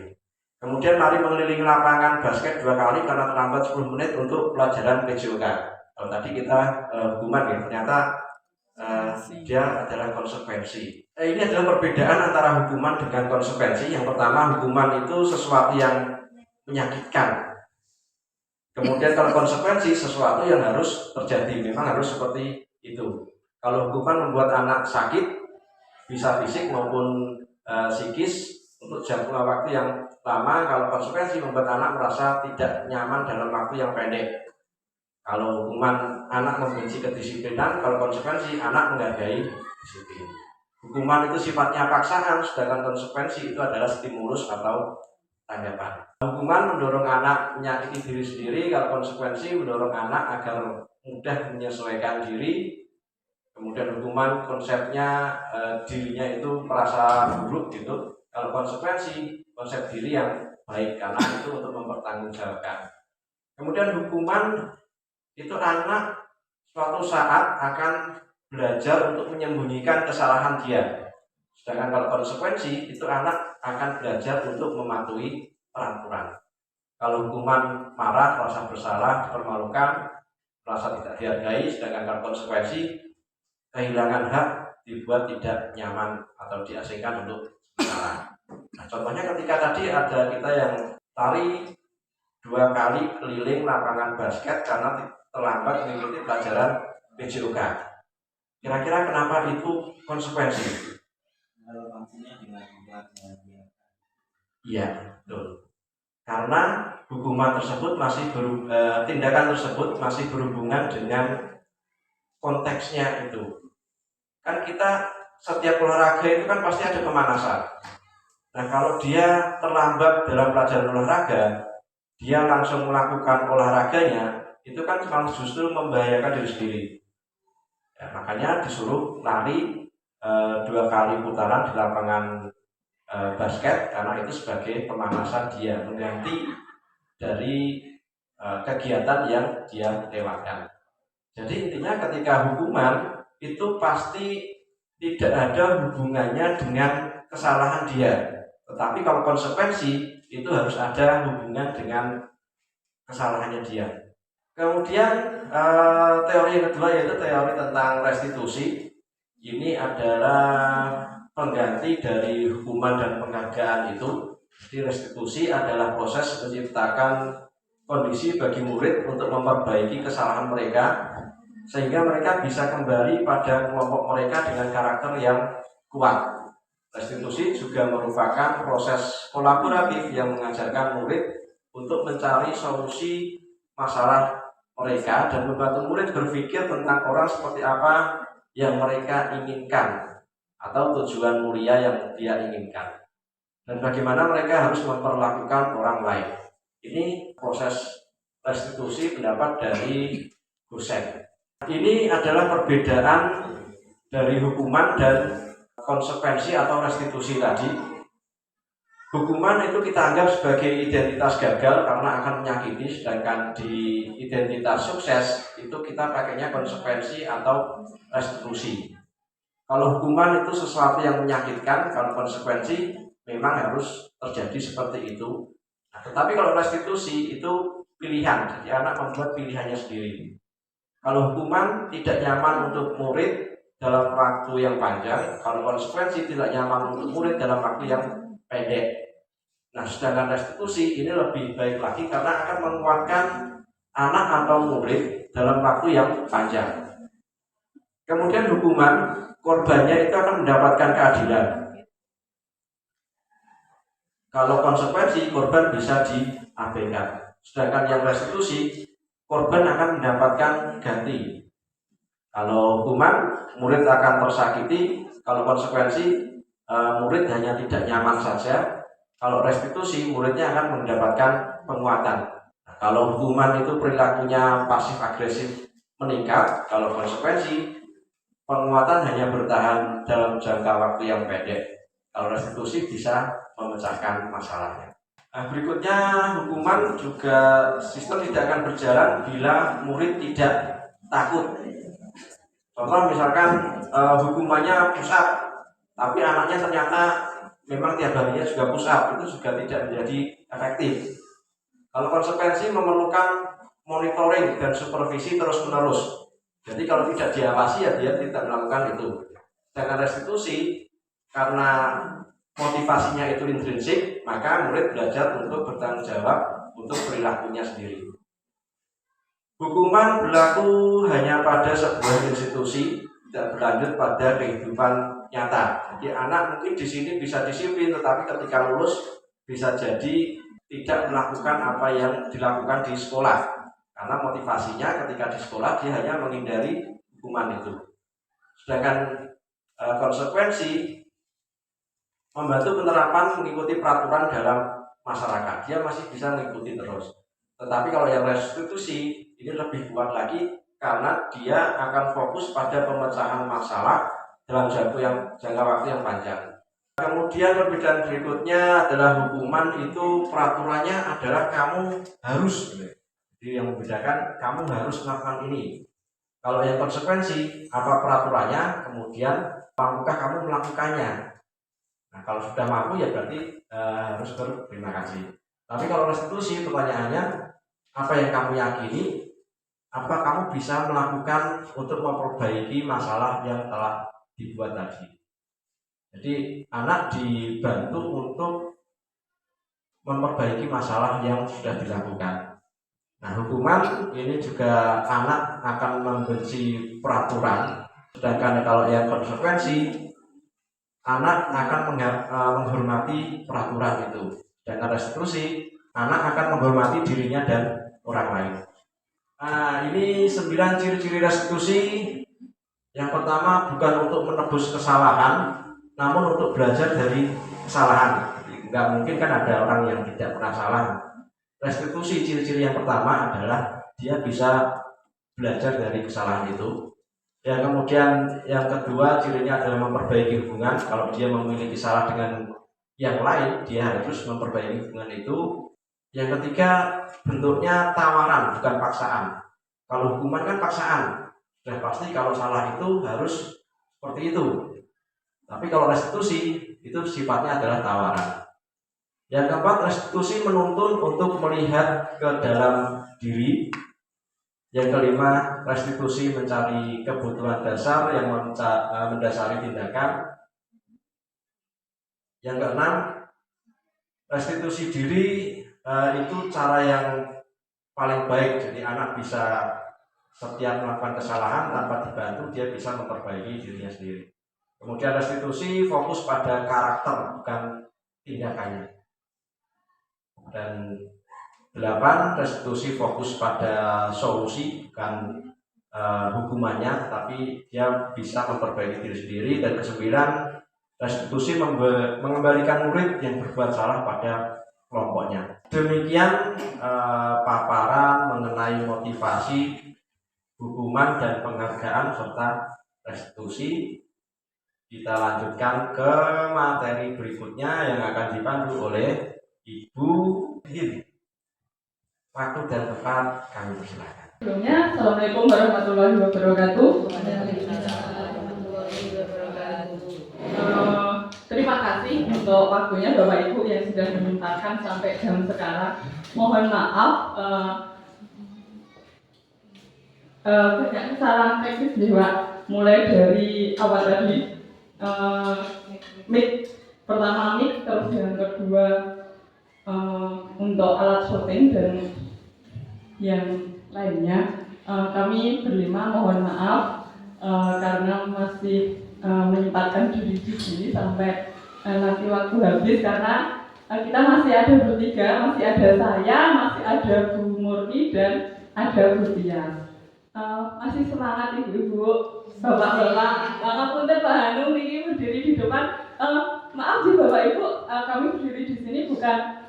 Kemudian lari mengelilingi lapangan basket 2 kali karena terlambat 10 menit untuk pelajaran PJOK. Kalau tadi kita hukuman ya, ternyata dia adalah konsekuensi. Ini adalah perbedaan antara hukuman dengan konsekuensi. Yang pertama, hukuman itu sesuatu yang menyakitkan. Kemudian kalau konsekuensi sesuatu yang harus terjadi, memang harus seperti itu. Kalau hukuman membuat anak sakit, bisa fisik maupun psikis untuk jangka waktu yang lama. Kalau konsekuensi membuat anak merasa tidak nyaman dalam waktu yang pendek. Kalau hukuman anak membenci kedisiplinan, kalau konsekuensi anak menghargai disiplin. Hukuman itu sifatnya paksaan, sedangkan konsekuensi itu adalah stimulus atau tanggapan. Hukuman mendorong anak menyakiti diri sendiri, kalau konsekuensi mendorong anak agar mudah menyesuaikan diri. Kemudian hukuman konsepnya dirinya itu merasa buruk gitu. Kalau konsekuensi konsep diri yang baik karena itu untuk mempertanggungjawabkan. Kemudian hukuman itu anak suatu saat akan belajar untuk menyembunyikan kesalahan dia. Sedangkan kalau konsekuensi itu anak akan belajar untuk mematuhi peraturan. Kalau hukuman marah, rasa bersalah, dipermalukan, merasa tidak dihargai. Sedangkan kalau konsekuensi kehilangan hak, dibuat tidak nyaman atau diasingkan untuk sementara. Nah, contohnya ketika tadi ada kita yang lari 2 kali keliling lapangan basket karena terlambat mengikuti pelajaran PJOK. Kira-kira kenapa itu konsekuensi? Iya, betul. Karena hukuman tersebut tindakan tersebut masih berhubungan dengan konteksnya itu. Kan kita setiap olahraga itu kan pasti ada pemanasan. Nah, kalau dia terlambat dalam pelajaran olahraga, dia langsung melakukan olahraganya, itu kan malah justru membahayakan diri sendiri. Ya, makanya disuruh lari 2 kali putaran di lapangan basket karena itu sebagai pemanasan dia, mengganti dari kegiatan yang dia lewatkan. Jadi intinya ketika hukuman itu pasti tidak ada hubungannya dengan kesalahan dia. Tetapi kalau konsekuensi itu harus ada hubungan dengan kesalahannya dia. Kemudian teori yang kedua yaitu teori tentang restitusi. Ini adalah pengganti dari hukuman dan penghargaan itu. Jadi restitusi adalah proses menciptakan kondisi bagi murid untuk memperbaiki kesalahan mereka sehingga mereka bisa kembali pada kelompok mereka dengan karakter yang kuat. Restitusi juga merupakan proses kolaboratif yang mengajarkan murid untuk mencari solusi masalah mereka dan membantu murid berpikir tentang orang seperti apa yang mereka inginkan atau tujuan mulia yang dia inginkan dan bagaimana mereka harus memperlakukan orang lain. Ini proses restitusi pendapat dari Hussein. Ini adalah perbedaan dari hukuman dan konsekuensi atau restitusi tadi. Hukuman itu kita anggap sebagai identitas gagal karena akan menyakiti, sedangkan di identitas sukses itu kita pakainya konsekuensi atau restitusi. Kalau hukuman itu sesuatu yang menyakitkan, kalau konsekuensi memang harus terjadi seperti itu. Nah, tetapi kalau restitusi itu pilihan, jadi anak membuat pilihannya sendiri. Kalau hukuman tidak nyaman untuk murid dalam waktu yang panjang, kalau konsekuensi tidak nyaman untuk murid dalam waktu yang pendek. Nah, sedangkan restitusi ini lebih baik lagi karena akan menguatkan anak atau murid dalam waktu yang panjang. Kemudian hukuman, korbannya itu akan mendapatkan keadilan. Kalau konsekuensi, korban bisa diabaikan. Sedangkan yang restitusi, korban akan mendapatkan ganti. Kalau hukuman, murid akan tersakiti. Kalau konsekuensi, murid hanya tidak nyaman saja. Kalau restitusi, muridnya akan mendapatkan penguatan. Nah, kalau hukuman itu perilakunya pasif agresif meningkat, kalau konsekuensi penguatan hanya bertahan dalam jangka waktu yang pendek. Kalau restitusi bisa memecahkan masalahnya. Nah, berikutnya hukuman juga sistem tidak akan berjalan bila murid tidak takut. Contoh misalkan hukumannya push up, tapi anaknya ternyata memang tiap harinya juga push up, itu juga tidak menjadi efektif. Kalau konsekuensi memerlukan monitoring dan supervisi terus-menerus. Jadi kalau tidak diawasi ya dia tidak melakukan itu. Dengan restitusi, karena motivasinya itu intrinsik, maka murid belajar untuk bertanggung jawab untuk perilakunya sendiri. Hukuman berlaku hanya pada sebuah institusi, tidak berlanjut pada kehidupan nyata. Jadi anak mungkin di sini bisa disiplin, tetapi ketika lulus bisa jadi tidak melakukan apa yang dilakukan di sekolah. Karena motivasinya ketika di sekolah dia hanya menghindari hukuman itu. Sedangkan konsekuensi membantu penerapan mengikuti peraturan dalam masyarakat. Dia masih bisa mengikuti terus. Tetapi kalau yang restitusi ini lebih kuat lagi karena dia akan fokus pada pemecahan masalah dalam jangka waktu yang panjang. Kemudian perbedaan berikutnya adalah hukuman itu peraturannya adalah kamu harus. Jadi yang membedakan kamu harus melakukan ini. Kalau yang konsekuensi apa peraturannya, kemudian mampukah kamu melakukannya. Nah, kalau sudah mampu ya berarti harus berterima kasih. Tapi kalau restitusi pertanyaannya apa yang kamu yakini, apa kamu bisa melakukan untuk memperbaiki masalah yang telah dibuat tadi. Jadi anak dibantu untuk memperbaiki masalah yang sudah dilakukan. Nah, hukuman ini juga anak akan membenci peraturan, sedangkan kalau yang konsekuensi anak akan menghormati peraturan itu. Dan restitusi anak akan menghormati dirinya dan orang lain. Nah, ini 9 ciri-ciri restitusi. Yang pertama bukan untuk menebus kesalahan, namun untuk belajar dari kesalahan. Enggak mungkin kan ada orang yang tidak pernah salah. Restitusi ciri-ciri yang pertama adalah dia bisa belajar dari kesalahan itu. Ya, kemudian yang kedua cirinya adalah memperbaiki hubungan. Kalau dia memiliki salah dengan yang lain, dia harus memperbaiki hubungan itu. Yang ketiga bentuknya tawaran bukan paksaan. Kalau hukuman kan paksaan. Sudah pasti kalau salah itu harus seperti itu. Tapi kalau restitusi itu sifatnya adalah tawaran. Yang keempat, restitusi menuntun untuk melihat ke dalam diri. Yang kelima, restitusi mencari kebutuhan dasar yang mendasari tindakan. Yang keenam, restitusi diri itu cara yang paling baik. Jadi anak bisa setiap melakukan kesalahan tanpa dibantu, dia bisa memperbaiki dirinya sendiri. Kemudian restitusi fokus pada karakter bukan tindakannya. Dan 8, restitusi fokus pada solusi bukan hukumannya, tapi dia bisa memperbaiki diri sendiri. Dan ke-9, restitusi mengembalikan murid yang berbuat salah pada kelompoknya. Demikian paparan mengenai motivasi, hukuman dan penghargaan serta restitusi. Kita lanjutkan ke materi berikutnya yang akan dipandu oleh Ibu Hin. Waktu dan tempat kami persilakan. Sebelumnya, Assalamualaikum warahmatullahi wabarakatuh. Terima kasih untuk waktunya Bapak Ibu yang sudah menyempatkan sampai jam sekarang. Mohon maaf, banyak kesalahan teknis Pak. Mulai dari awal tadi, mic pertama mic, terus yang kedua untuk alat syuting dan yang lainnya. Kami berlima mohon maaf karena masih menyempatkan diri di sini sampai nanti waktu habis, karena kita masih ada bertiga, masih ada saya, masih ada Bu Murni dan ada Bu Tia. Masih semangat ibu-ibu, bapak-bapak, ngapunten Pak Hanung ini berdiri di depan. Maaf sih Bapak Ibu, kami berdiri di sini bukan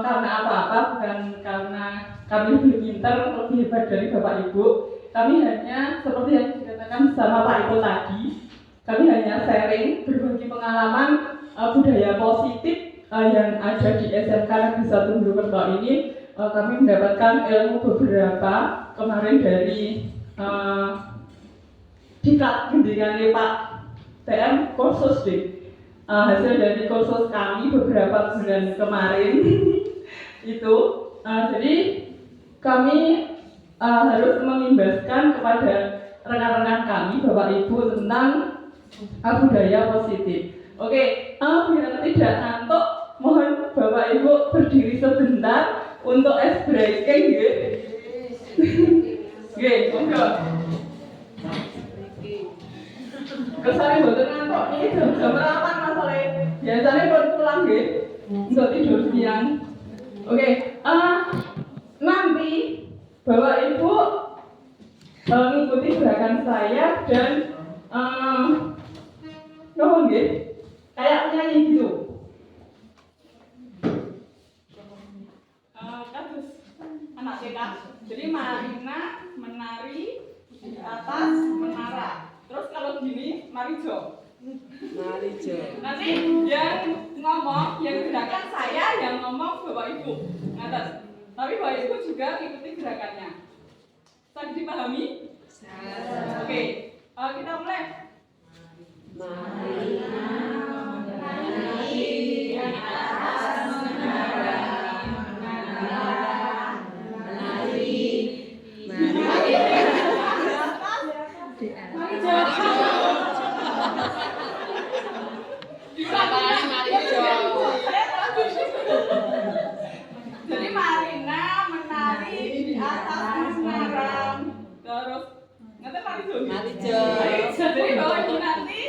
karena apa-apa, bukan karena kami lebih pintar, lebih hebat dari Bapak Ibu. Kami hanya seperti yang dikatakan sama Pak Ibu tadi, kami hanya sharing, berbagi pengalaman budaya positif yang ada di SMK Negeri 1 Mojokerto ini. Kami mendapatkan ilmu beberapa kemarin dari diklat bimbingannya Pak TM kursus hasil dari kursus kami beberapa bulan kemarin itu. Jadi kami harus mengimbaskan kepada rekan-rekan kami Bapak Ibu tentang budaya positif. Oke, biar tidak ngantuk, mohon Bapak Ibu berdiri sebentar untuk ice breaking ya. Oke, monggo. Kesane mboten ngantuk iki jam 8 masalahnya. Biasanya baru pulang nggih. Untuk tidur siang. Oke, nanti Bapak Ibu mengikuti gerakan saya dan nggih, kayak nyanyi gitu. Kados anak TK. Jadi Marina menari di atas menara. Terus kalau gini, Marijo. Nanti yang ngomong, yang gerakan saya, yang ngomong Bapak Ibu. Ngatas. Tapi Bapak Ibu juga ikuti gerakannya. Bisa dipahami? Oke, kita mulai. Marina menari di atas menara, menari Jadi Marina menari di atas menara. Terus ngerti Marijo? Jadi Bapak Ibu nanti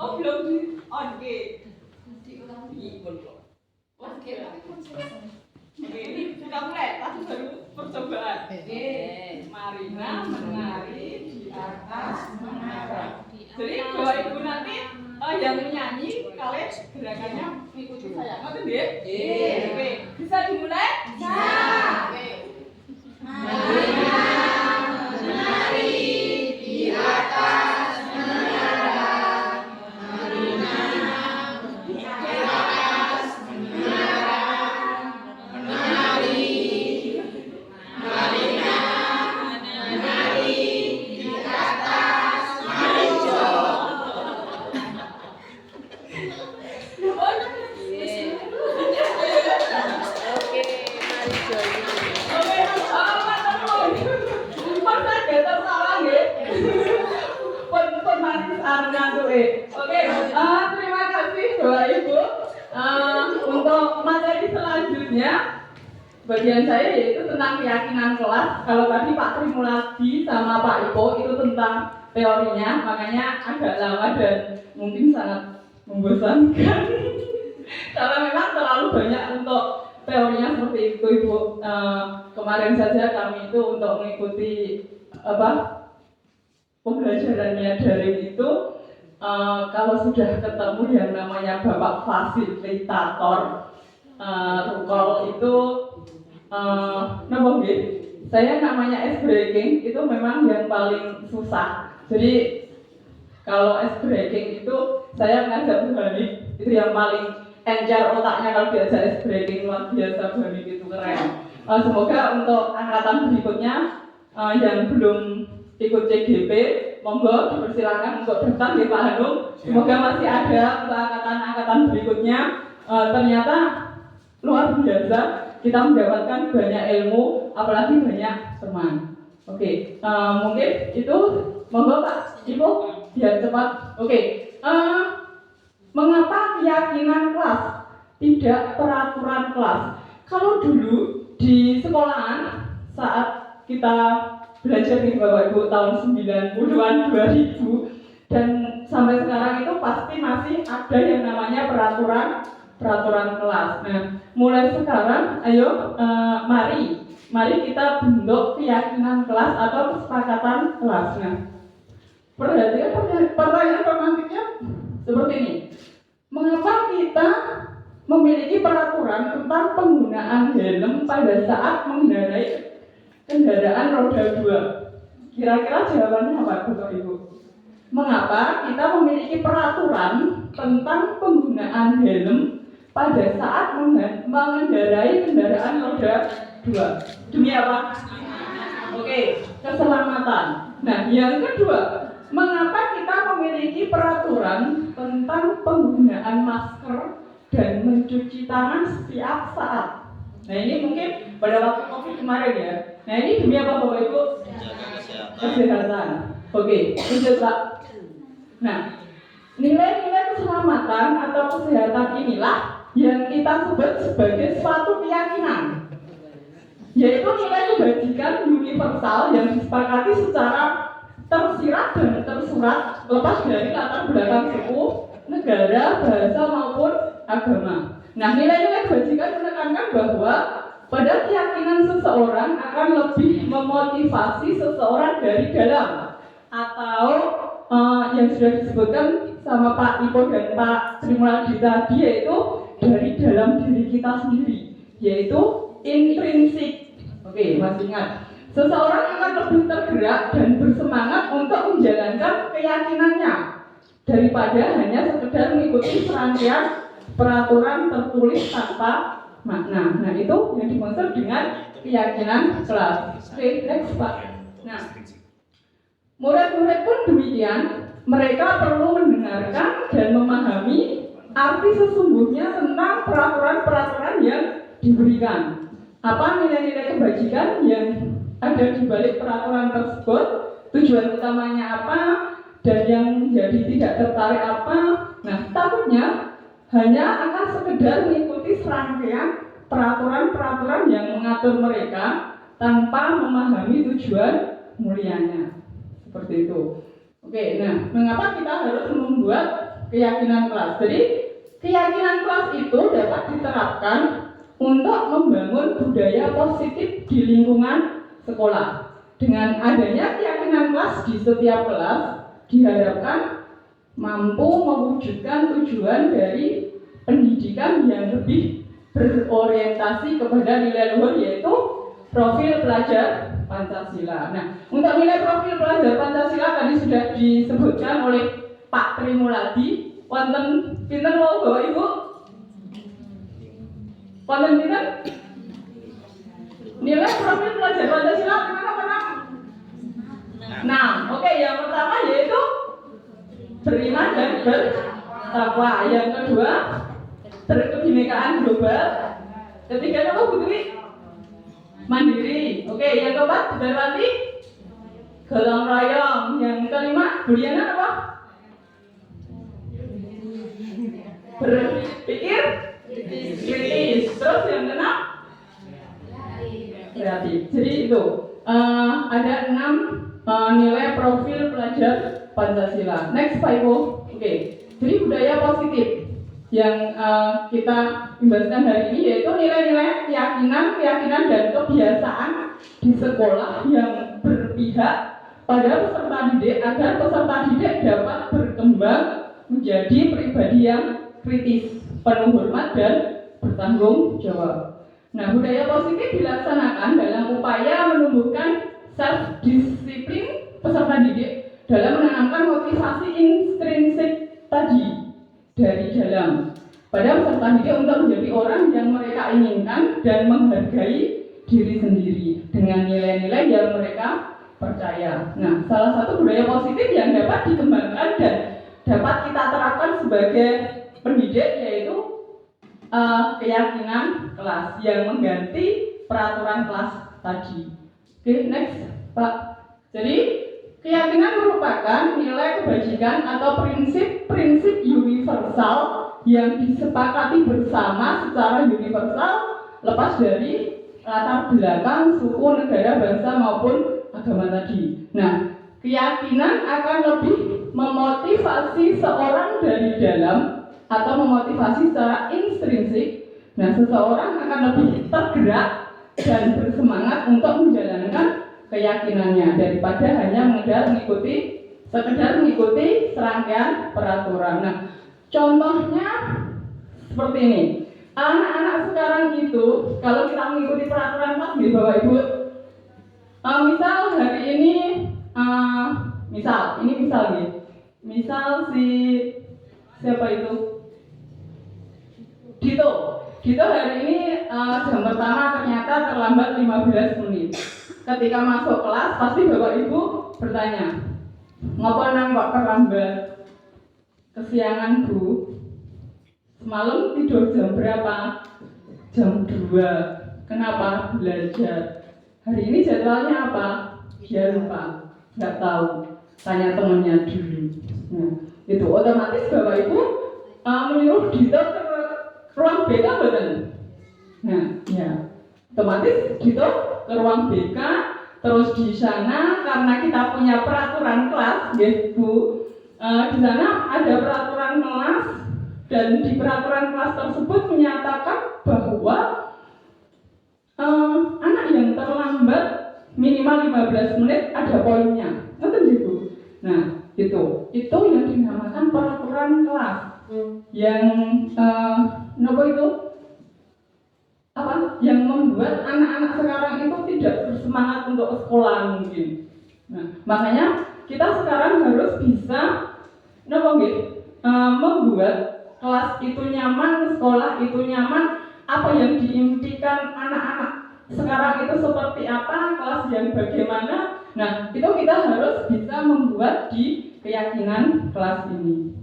oh belum di on ke oke, kita mulai. Tadi baru percobaan. Marina menari di atas menara. Jadi Bapak Ibu nanti yang menyanyi, kalian gerakannya mengikuti saya. Ngerti nggih? Oke, bisa dimulai? Bisa. Oke. Marina menari di atas menara. Marina di atas menara. Menari. Marina menari di atas Marijo. Oke, terima kasih Bapak Ibu. Untuk materi selanjutnya, bagian saya yaitu tentang keyakinan kelas. Kalau tadi Pak Trimuladi sama Pak Ipo itu tentang teorinya, makanya agak lama dan mungkin sangat membosankan. Karena memang terlalu banyak untuk teorinya seperti itu Ibu. Kemarin saja kami itu untuk mengikuti pembelajarannya daring itu, kalau sudah ketemu yang namanya Bapak Fasilitator Rukol itu napa nggih? saya namanya ice breaking itu memang yang paling susah. Jadi kalau ice breaking itu saya ngajak Bu Hani, itu yang paling encer otaknya kalau diajak ice breaking, luar biasa Bu Hani, itu keren. Semoga untuk angkatan berikutnya yang belum ikut CGP, monggo dipersilakan untuk daftar di Pak Hanum. Semoga masih ada untuk angkatan-angkatan berikutnya. Ternyata luar biasa, kita mendapatkan banyak ilmu, apalagi banyak teman. Oke, mungkin itu monggo Pak Ibu biar cepat. Oke, mengapa keyakinan kelas tidak peraturan kelas? Kalau dulu di sekolahan saat kita belajar di Bapak Ibu tahun 90-an 2000 dan sampai sekarang itu pasti masih ada yang namanya peraturan kelas. Nah, mulai sekarang ayo mari kita bentuk keyakinan kelas atau kesepakatan kelas. Nah, perhatikan pertanyaan romantiknya seperti ini. Mengapa kita memiliki peraturan tentang penggunaan helm pada saat mengendarai kendaraan roda 2? Kira-kira jawabannya apa, Bapak Ibu? Mengapa kita memiliki peraturan tentang penggunaan helm pada saat mengendarai kendaraan roda 2? Demi apa? Oke, keselamatan. Nah, yang kedua, mengapa kita memiliki peraturan tentang penggunaan masker dan mencuci tangan setiap saat? Nah, ini mungkin pada waktu COVID kemarin ya. Nah, ini demi apa Bapak Ibu? Kesehatan. Oke, lanjut Pak. Nah, nilai-nilai keselamatan atau kesehatan inilah yang kita sebut sebagai suatu keyakinan, yaitu nilai kebajikan universal yang disepakati secara tersirat dan tersurat lepas dari latar belakang suku, negara, bahasa maupun agama. Nah, nilai-nilai kebajikan menekankan bahwa pada keyakinan seseorang akan lebih memotivasi seseorang dari dalam, atau yang sudah disebutkan sama Pak Ipo dan Pak Sri Mulyadi tadi, yaitu dari dalam diri kita sendiri, yaitu intrinsik. Oke, masih ingat? Seseorang akan lebih tergerak dan bersemangat untuk menjalankan keyakinannya daripada hanya sekedar mengikuti serangkaian peraturan tertulis tanpa makna. Nah, itu yang dimaksud dengan keyakinan kelas. Oke, next Pak. Nah, murid-murid pun demikian. Mereka perlu mendengarkan dan memahami arti sesungguhnya tentang peraturan-peraturan yang diberikan. Apa nilai-nilai kebajikan yang ada di balik peraturan tersebut, tujuan utamanya apa, dan yang jadi tidak tertarik apa. Nah, takutnya hanya akan sekedar mengikuti serangkaian peraturan-peraturan yang mengatur mereka tanpa memahami tujuan mulianya. Seperti itu. Oke, nah, mengapa kita harus membuat keyakinan kelas? Jadi, keyakinan kelas itu dapat diterapkan untuk membangun budaya positif di lingkungan sekolah. Dengan adanya keyakinan kelas di setiap kelas, diharapkan mampu mewujudkan tujuan dari pendidikan yang lebih berorientasi kepada nilai luhur, yaitu profil pelajar Pancasila. Nah, untuk nilai profil pelajar Pancasila tadi sudah disebutkan oleh Pak Sri Mulyadi. Wonten pinten wau Bapak Ibu? Wonten pinten? Nilai profil pelajar Pancasila mana? 6. Oke, yang pertama yaitu beriman dan bertakwa. Yang kedua, berkebinekaan global. Ketiga apa Bu Dwi? Mandiri. Oke, yang keempat berarti gotong royong. Yang kelima, Buliana apa? Berpikir kritis. Terus yang keenam, kreatif. Jadi itu ada 6 nilai profil pelajar Pancasila. Next Pak Ibu. Oke. Jadi budaya positif yang kita imbaskan hari ini yaitu nilai-nilai keyakinan dan kebiasaan di sekolah yang berpihak pada peserta didik agar peserta didik dapat berkembang menjadi pribadi yang kritis, penuh hormat dan bertanggung jawab. Nah, budaya positif dilaksanakan dalam upaya menumbuhkan self-disiplin peserta didik dalam menanamkan motivasi intrinsik tadi dari dalam pada peserta didik untuk menjadi orang yang mereka inginkan dan menghargai diri sendiri dengan nilai-nilai yang mereka percaya. Nah, salah satu budaya positif yang dapat dikembangkan dan dapat kita terapkan sebagai pendidik yaitu keyakinan kelas yang mengganti peraturan kelas tadi. Oke, next, Pak. Jadi, keyakinan merupakan nilai kebajikan atau prinsip-prinsip universal yang disepakati bersama secara universal lepas dari latar belakang, suku, negara, bangsa maupun agama tadi. Nah, keyakinan akan lebih memotivasi seorang dari dalam atau memotivasi secara intrinsik. Nah, seseorang akan lebih tergerak dan bersemangat untuk menjalankan keyakinannya daripada hanya sekedar mengikuti serangkaian peraturan. Nah, contohnya seperti ini. Anak-anak sekarang itu kalau kita mengikuti peraturan kelas di Bapak Ibu, misal hari ini misal si siapa itu? Dito hari ini jam pertama ternyata terlambat 15 menit. Ketika masuk kelas pasti Bapak Ibu bertanya, ngapa nang kok terlambat? Kesiangan Bu. Semalam tidur jam berapa? Jam 2. Kenapa? Belajar. Hari ini jadwalnya apa? Dia lupa, nggak tahu. Tanya temannya dulu. Nah, itu otomatis Bapak Ibu menyuruh Dito ke ruang BK betul. Nah, ya, otomatis Dito ke ruang BK. Terus di sana karena kita punya peraturan kelas, ya Bu, di sana ada peraturan kelas dan di peraturan kelas tersebut menyatakan bahwa anak yang terlambat minimal 15 menit ada poinnya. Ngerti Bu? Nah, itu yang dinamakan peraturan kelas. Yang yang membuat anak-anak sekarang itu tidak bersemangat untuk sekolah mungkin. Nah, makanya kita sekarang harus bisa membuat kelas itu nyaman, sekolah itu nyaman. Apa yang diimpikan anak-anak sekarang itu seperti apa, kelas yang bagaimana. Nah, itu kita harus bisa membuat di keyakinan kelas ini.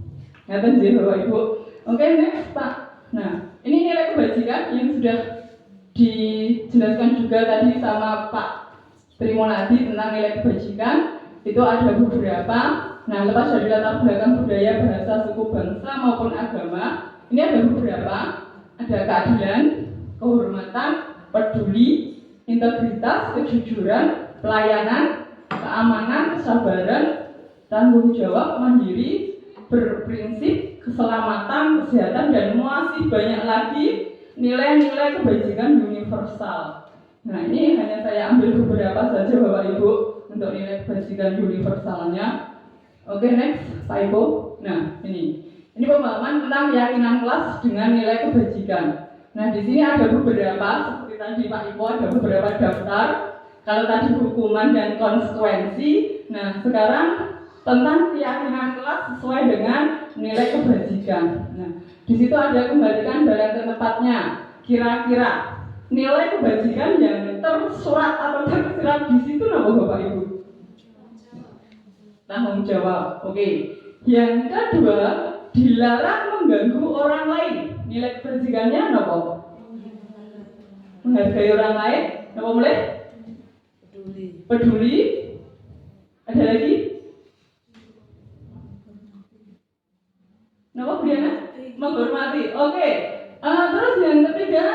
Ngaten nggih Bapak Ibu. Oke, next Pak. Nah, ini nilai kebajikan yang sudah dijelaskan juga tadi sama Pak Trimonadi tentang nilai kebajikan. Itu ada beberapa. Nah, lepas dari latar belakang budaya, bahasa, suku, bangsa maupun agama, ini ada beberapa. Ada keadilan, kehormatan, peduli, integritas, kejujuran, pelayanan, keamanan, kesabaran, tanggung jawab, mandiri, berprinsip, keselamatan, kesehatan, dan masih banyak lagi nilai-nilai kebajikan universal. Nah, ini hanya saya ambil beberapa saja Bapak Ibu untuk nilai kebajikan universalnya. Oke, next, Pak Ibu. Nah, ini pemahaman tentang keyakinan kelas dengan nilai kebajikan. Nah, di sini ada beberapa, seperti tadi Pak Ibu ada beberapa daftar. Kalau tadi hukuman dan konsekuensi, nah sekarang tentang keyakinan kelas sesuai dengan nilai kebajikan. Nah, di situ ada kembalikan barang ke tempatnya. Kira-kira nilai kebajikan yang tersurat atau tersirat di situ apa Bapak Ibu? Tanggung jawab. Oke. Yang kedua, dilarang mengganggu orang lain. Nilai kebajikannya apa? Menghargai orang lain. Apa boleh? Peduli. Ada lagi? Nama Briana? Menghormati. Oke. Terus yang ketiga,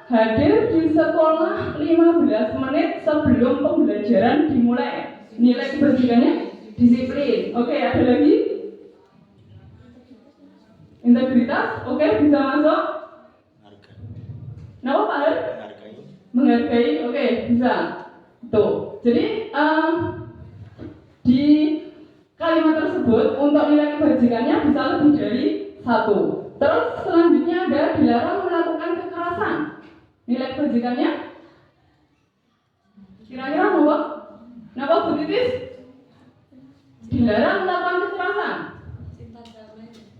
hadir di sekolah 15 menit sebelum pembelajaran dimulai. Nilai kebajikannya disiplin. Oke, ada lagi? Integritas. Oke, bisa masuk? Nama Pak Har? Menghargai. Oke, bisa. Tuh. Jadi di kalimat tersebut untuk nilai kebajikannya bisa lebih dari 1. Terus selanjutnya ada dilarang melakukan kekerasan. Nilai kebajikannya? Kira-kira apa? Napa Bu Titis? Dilarang melakukan kekerasan.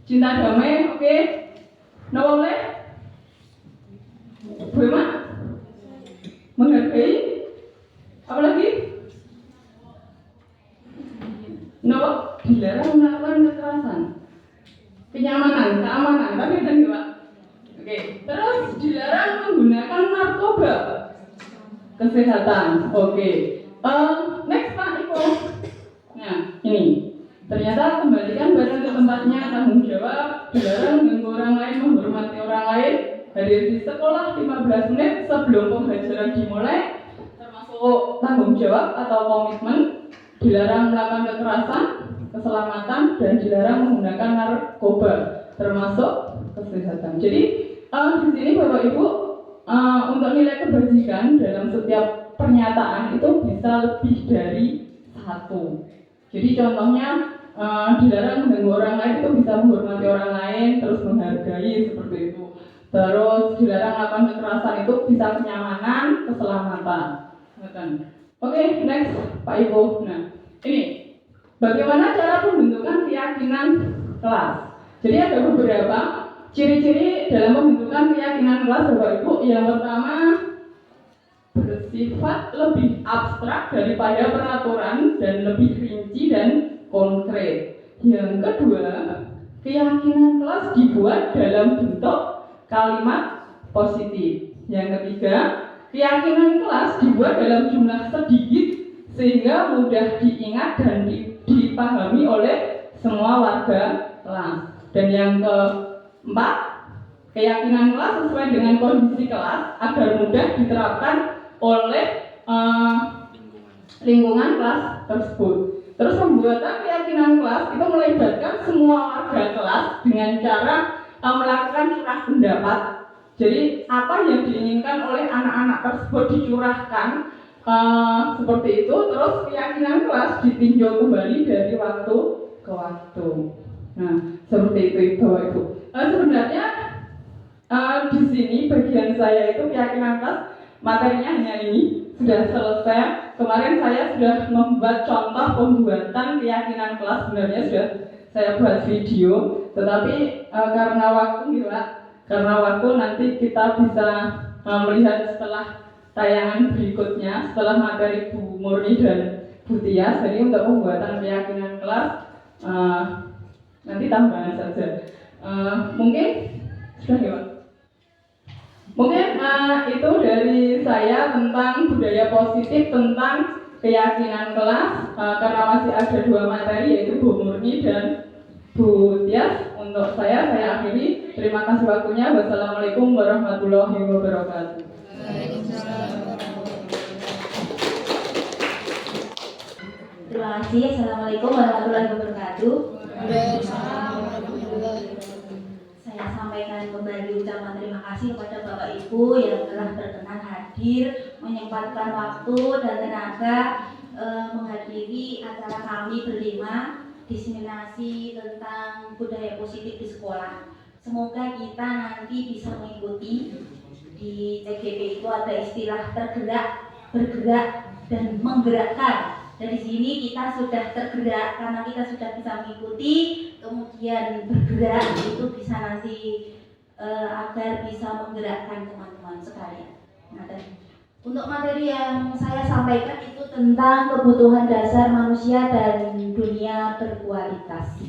Cinta damai, oke. Napa boleh? Bu Emma? Menghargai? Apa lagi? Napa? Dilarang melakukan kekerasan. Kenyamanan, keamanan, tapi kan Pak. Oke, terus dilarang menggunakan narkoba. Kesehatan, oke. Next Pak Iko. Nah, ini ternyata kembalikan barang ke tempatnya, tanggung jawab, dilarang mengganggu orang lain, menghormati orang lain, hadir di sekolah 15 menit sebelum pembelajaran dimulai, termasuk tanggung jawab atau komitmen, dilarang melakukan kekerasan, keselamatan, dan dilarang menggunakan narkoba, termasuk kesehatan. Jadi di sini Bapak Ibu untuk nilai kebajikan dalam setiap pernyataan itu bisa lebih dari satu. Jadi contohnya dilarang mengganggu orang lain itu bisa menghormati orang lain, terus menghargai seperti itu. Terus dilarang melakukan kekerasan itu bisa kenyamanan, keselamatan. Oke, next Pak Ibu. Nah, ini bagaimana cara pembentukan keyakinan kelas. Jadi ada beberapa ciri-ciri dalam pembentukan keyakinan kelas Bapak Ibu. Yang pertama, bersifat lebih abstrak daripada peraturan dan lebih rinci dan konkret. Yang kedua, keyakinan kelas dibuat dalam bentuk kalimat positif. Yang ketiga, keyakinan kelas dibuat dalam jumlah sedikit sehingga mudah diingat dan dipahami oleh semua warga kelas. Dan yang keempat, keyakinan kelas sesuai dengan kondisi kelas agar mudah diterapkan oleh lingkungan kelas tersebut. Terus pembuatan keyakinan kelas itu melibatkan semua warga kelas dengan cara melakukan curah pendapat. Jadi apa yang diinginkan oleh anak-anak tersebut dicurahkan seperti itu. Terus keyakinan kelas ditinjau kembali dari waktu ke waktu. Nah, seperti itu Bapak Ibu. Sebenarnya di sini bagian saya itu keyakinan kelas materinya hanya ini sudah selesai. Kemarin saya sudah membuat contoh pembuatan keyakinan kelas, sebenarnya sudah saya buat video, tetapi karena waktu nanti kita bisa melihat setelah tayangan berikutnya, setelah materi Bu Murni dan Bu Tias. Jadi untuk pembuatan keyakinan kelas nanti tambahan saja. Mungkin sudah ya Pak? Mungkin itu dari saya tentang budaya positif, tentang keyakinan kelas. Karena masih ada 2 materi, yaitu Bu Murni dan Bu Tias. Untuk saya akhiri. Terima kasih waktunya. Wassalamualaikum warahmatullahi wabarakatuh. Terima kasih. Assalamualaikum warahmatullahi wabarakatuh. Saya sampaikan kembali ucapan terima kasih kepada Bapak Ibu yang telah berkenan hadir, menyempatkan waktu dan tenaga menghadiri acara kami berlima, diseminasi tentang budaya positif di sekolah. Semoga kita nanti bisa mengikuti. Di TGP itu ada istilah tergerak, bergerak, dan menggerakkan. Dari sini kita sudah tergerak karena kita sudah bisa mengikuti, kemudian bergerak itu bisa nanti agar bisa menggerakkan teman-teman sekalian. Nah, untuk materi yang saya sampaikan itu tentang kebutuhan dasar manusia dan dunia berkualitas.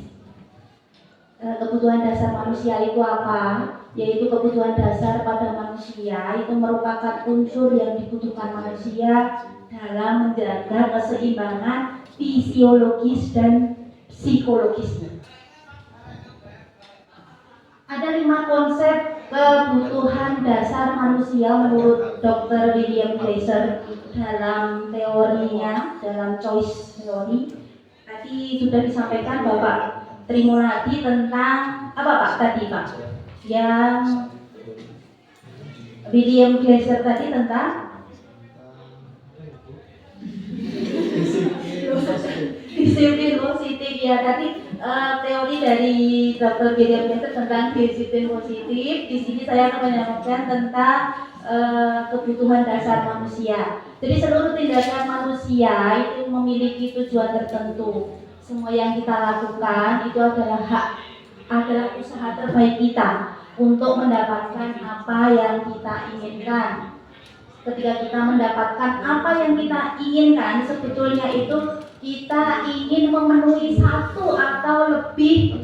Kebutuhan dasar manusia itu apa? Yaitu kebutuhan dasar pada manusia itu merupakan unsur yang dibutuhkan manusia dalam menjaga keseimbangan fisiologis dan psikologisnya. Ada 5 konsep kebutuhan dasar manusia menurut Dr. William Glasser dalam teorinya, dalam choice theory. Tadi sudah disampaikan Bapak Trimuladi tentang apa Pak tadi Pak? Yang William Glasser tadi tentang disiplin positif ya. Tadi teori dari Dr. William James tentang disiplin positif. Di sini saya akan menyampaikan tentang kebutuhan dasar manusia. Jadi seluruh tindakan manusia itu memiliki tujuan tertentu. Semua yang kita lakukan itu adalah usaha terbaik kita untuk mendapatkan apa yang kita inginkan. Ketika kita mendapatkan apa yang kita inginkan, sebetulnya itu kita ingin memenuhi satu atau lebih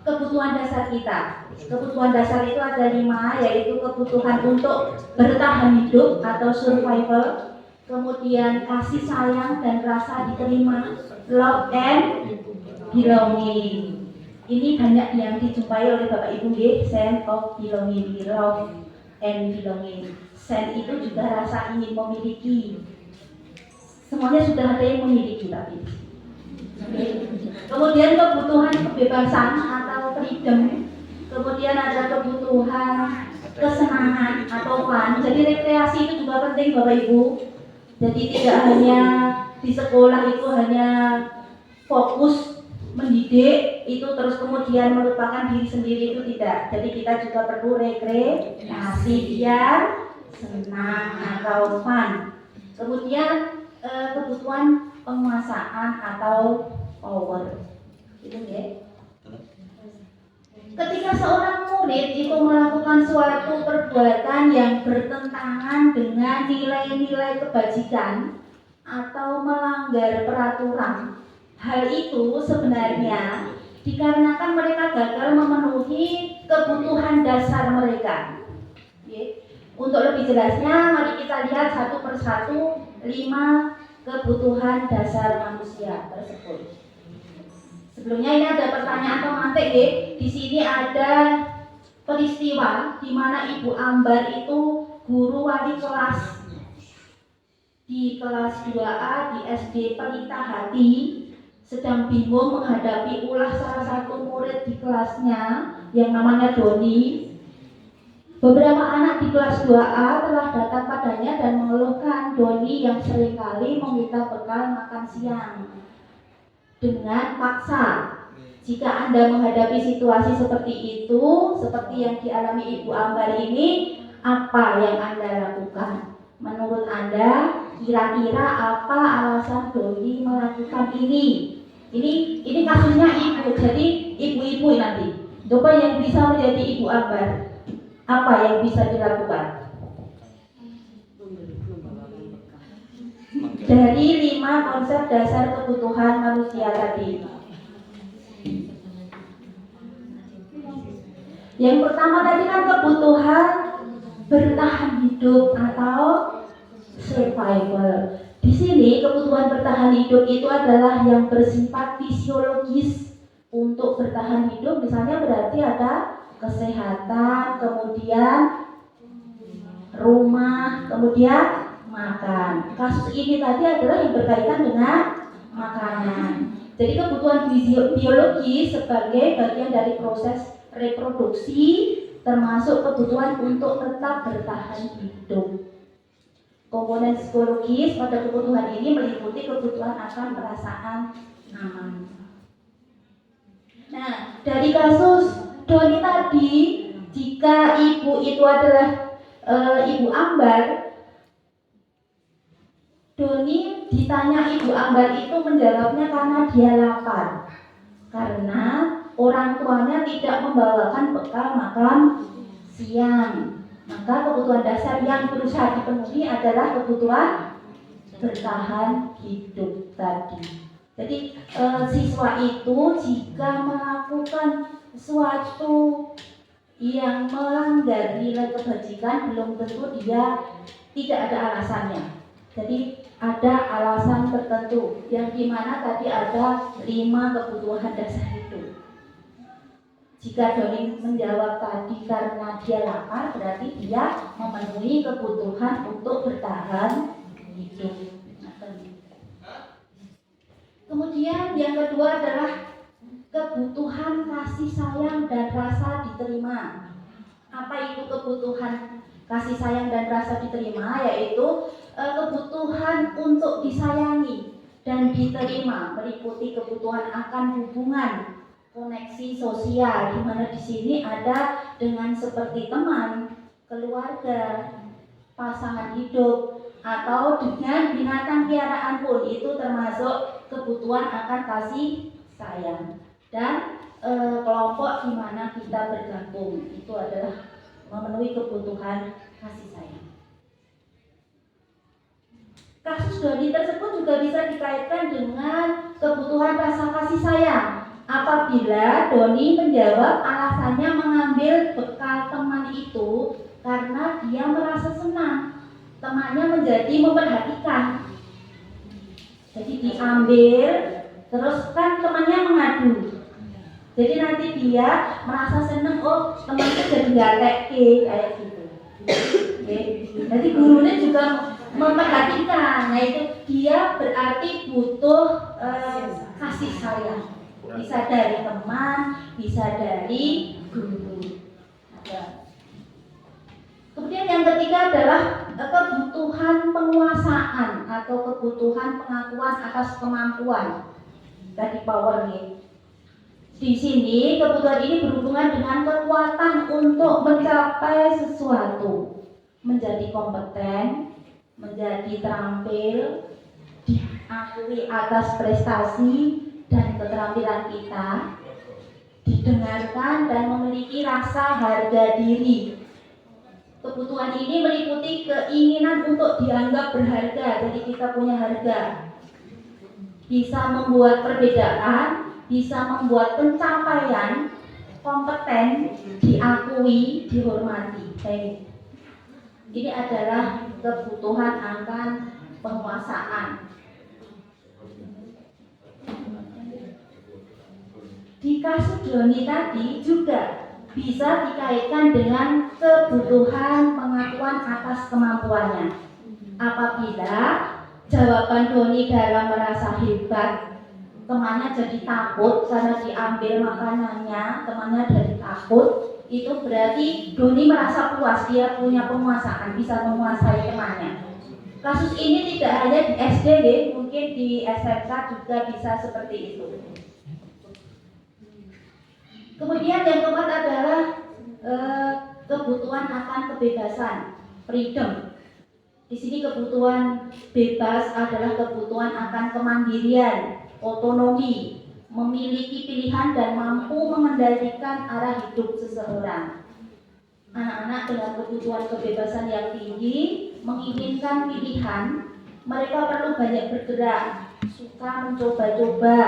kebutuhan dasar kita. Kebutuhan dasar itu ada 5, yaitu kebutuhan untuk bertahan hidup atau survival, kemudian kasih sayang dan rasa diterima, love and belonging. Ini banyak yang dijumpai oleh Bapak Ibu, sense of belonging, love and belonging. Sense itu juga rasa ingin memiliki. Semuanya sudah ada yang memiliki tapi. Kemudian kebutuhan kebebasan atau freedom. Kemudian ada kebutuhan kesenangan atau fun. Jadi rekreasi itu juga penting Bapak Ibu. Jadi tidak hanya di sekolah itu hanya fokus mendidik itu terus kemudian melupakan diri sendiri, itu tidak. Jadi kita juga perlu rekreasi biar senang atau fun. Kemudian kebutuhan penguasaan atau power. Itu ya. Ketika seorang murid itu melakukan suatu perbuatan yang bertentangan dengan nilai-nilai kebajikan atau melanggar peraturan, hal itu sebenarnya dikarenakan mereka gagal memenuhi kebutuhan dasar mereka. Untuk lebih jelasnya, mari kita lihat satu persatu 5 kebutuhan dasar manusia tersebut. Sebelumnya ini ada pertanyaan pemantik ya. Di sini ada peristiwa di mana Ibu Ambar itu guru wali kelas di kelas 2A di SD Pelita Hati sedang bingung menghadapi ulah salah satu murid di kelasnya yang namanya Doni. Beberapa anak di kelas 2A telah datang padanya dan mengeluhkan Doni yang seringkali meminta bekal makan siang dengan paksa. Jika Anda menghadapi situasi seperti itu, seperti yang dialami Ibu Ambar ini, apa yang Anda lakukan? Menurut Anda, kira-kira apa alasan Doni melakukan ini? Ini kasusnya ibu, jadi ibu-ibu nanti. Coba yang bisa menjadi Ibu Ambar, apa yang bisa dilakukan? Dari 5 konsep dasar kebutuhan manusia tadi. Yang pertama tadi kan kebutuhan bertahan hidup atau survival. Di sini kebutuhan bertahan hidup itu adalah yang bersifat fisiologis. Untuk bertahan hidup misalnya berarti ada kesehatan, kemudian rumah, kemudian makan. Kasus ini tadi adalah yang berkaitan dengan makanan. Jadi kebutuhan biologi sebagai bagian dari proses reproduksi, termasuk kebutuhan untuk tetap bertahan hidup. Komponen psikologis pada kebutuhan ini meliputi kebutuhan akan perasaan aman. Nah, dari kasus Doni tadi, jika ibu itu adalah Ibu Ambar, Doni ditanya Ibu Ambar itu menjawabnya karena dia lapar, karena orang tuanya tidak membawakan bekal makan siang. Maka kebutuhan dasar yang berusaha dipenuhi adalah kebutuhan bertahan hidup tadi. Jadi siswa itu jika melakukan sesuatu yang melanggar nilai kebajikan, belum tentu dia tidak ada alasannya. Jadi ada alasan tertentu yang dimana tadi ada 5 kebutuhan dasar itu. Jika Doni menjawab tadi karena dia lapar, berarti dia memenuhi kebutuhan untuk bertahan hidup. Kemudian yang kedua adalah kebutuhan kasih sayang dan rasa diterima. Apa itu kebutuhan kasih sayang dan rasa diterima? Yaitu kebutuhan untuk disayangi. dan diterima, meliputi kebutuhan akan hubungan, koneksi sosial, di mana di sini ada dengan seperti teman, keluarga, pasangan hidup, atau dengan binatang piaraan pun itu termasuk kebutuhan akan kasih sayang. Dan kelompok di mana kita bergabung itu adalah memenuhi kebutuhan kasih sayang. Kasus Doni tersebut juga bisa dikaitkan dengan kebutuhan rasa kasih sayang. Apabila Doni menjawab alasannya mengambil bekal teman itu karena dia merasa senang temannya menjadi memperhatikan. Jadi diambil, terus kan temannya mengadu. Jadi nanti dia merasa senang, oh temannya jadi galak kayak gitu. Oke. Jadi gurunya juga memperhatikan. Nah itu dia berarti butuh kasih sayang. Bisa dari teman, bisa dari guru. Kemudian yang ketiga adalah kebutuhan penguasaan atau kebutuhan pengakuan atas kemampuan. Tadi power nih. Di sini kebutuhan ini berhubungan dengan kekuatan untuk mencapai sesuatu, menjadi kompeten, menjadi terampil, diakui atas prestasi dan keterampilan kita, didengarkan dan memiliki rasa harga diri. Kebutuhan ini meliputi keinginan untuk dianggap berharga, jadi kita punya harga. Bisa membuat perbedaan, bisa membuat pencapaian, kompeten, diakui, dihormati. Baik. Ini adalah kebutuhan akan penguasaan. Di kasus Doni tadi juga bisa dikaitkan dengan kebutuhan pengakuan atas kemampuannya. Apabila jawaban Doni dalam merasa hebat, temannya jadi takut karena diambil makanannya, temannya jadi takut, itu berarti Doni merasa puas, dia punya penguasaan, bisa menguasai temannya. Kasus ini tidak hanya di SD, mungkin di SMK juga bisa seperti itu. Kemudian yang keempat adalah kebutuhan akan kebebasan, freedom. Di sini kebutuhan bebas adalah kebutuhan akan kemandirian, otonomi, memiliki pilihan dan mampu mengendalikan arah hidup seseorang. Anak-anak dengan kebutuhan kebebasan yang tinggi menginginkan pilihan, mereka perlu banyak bergerak, suka mencoba-coba,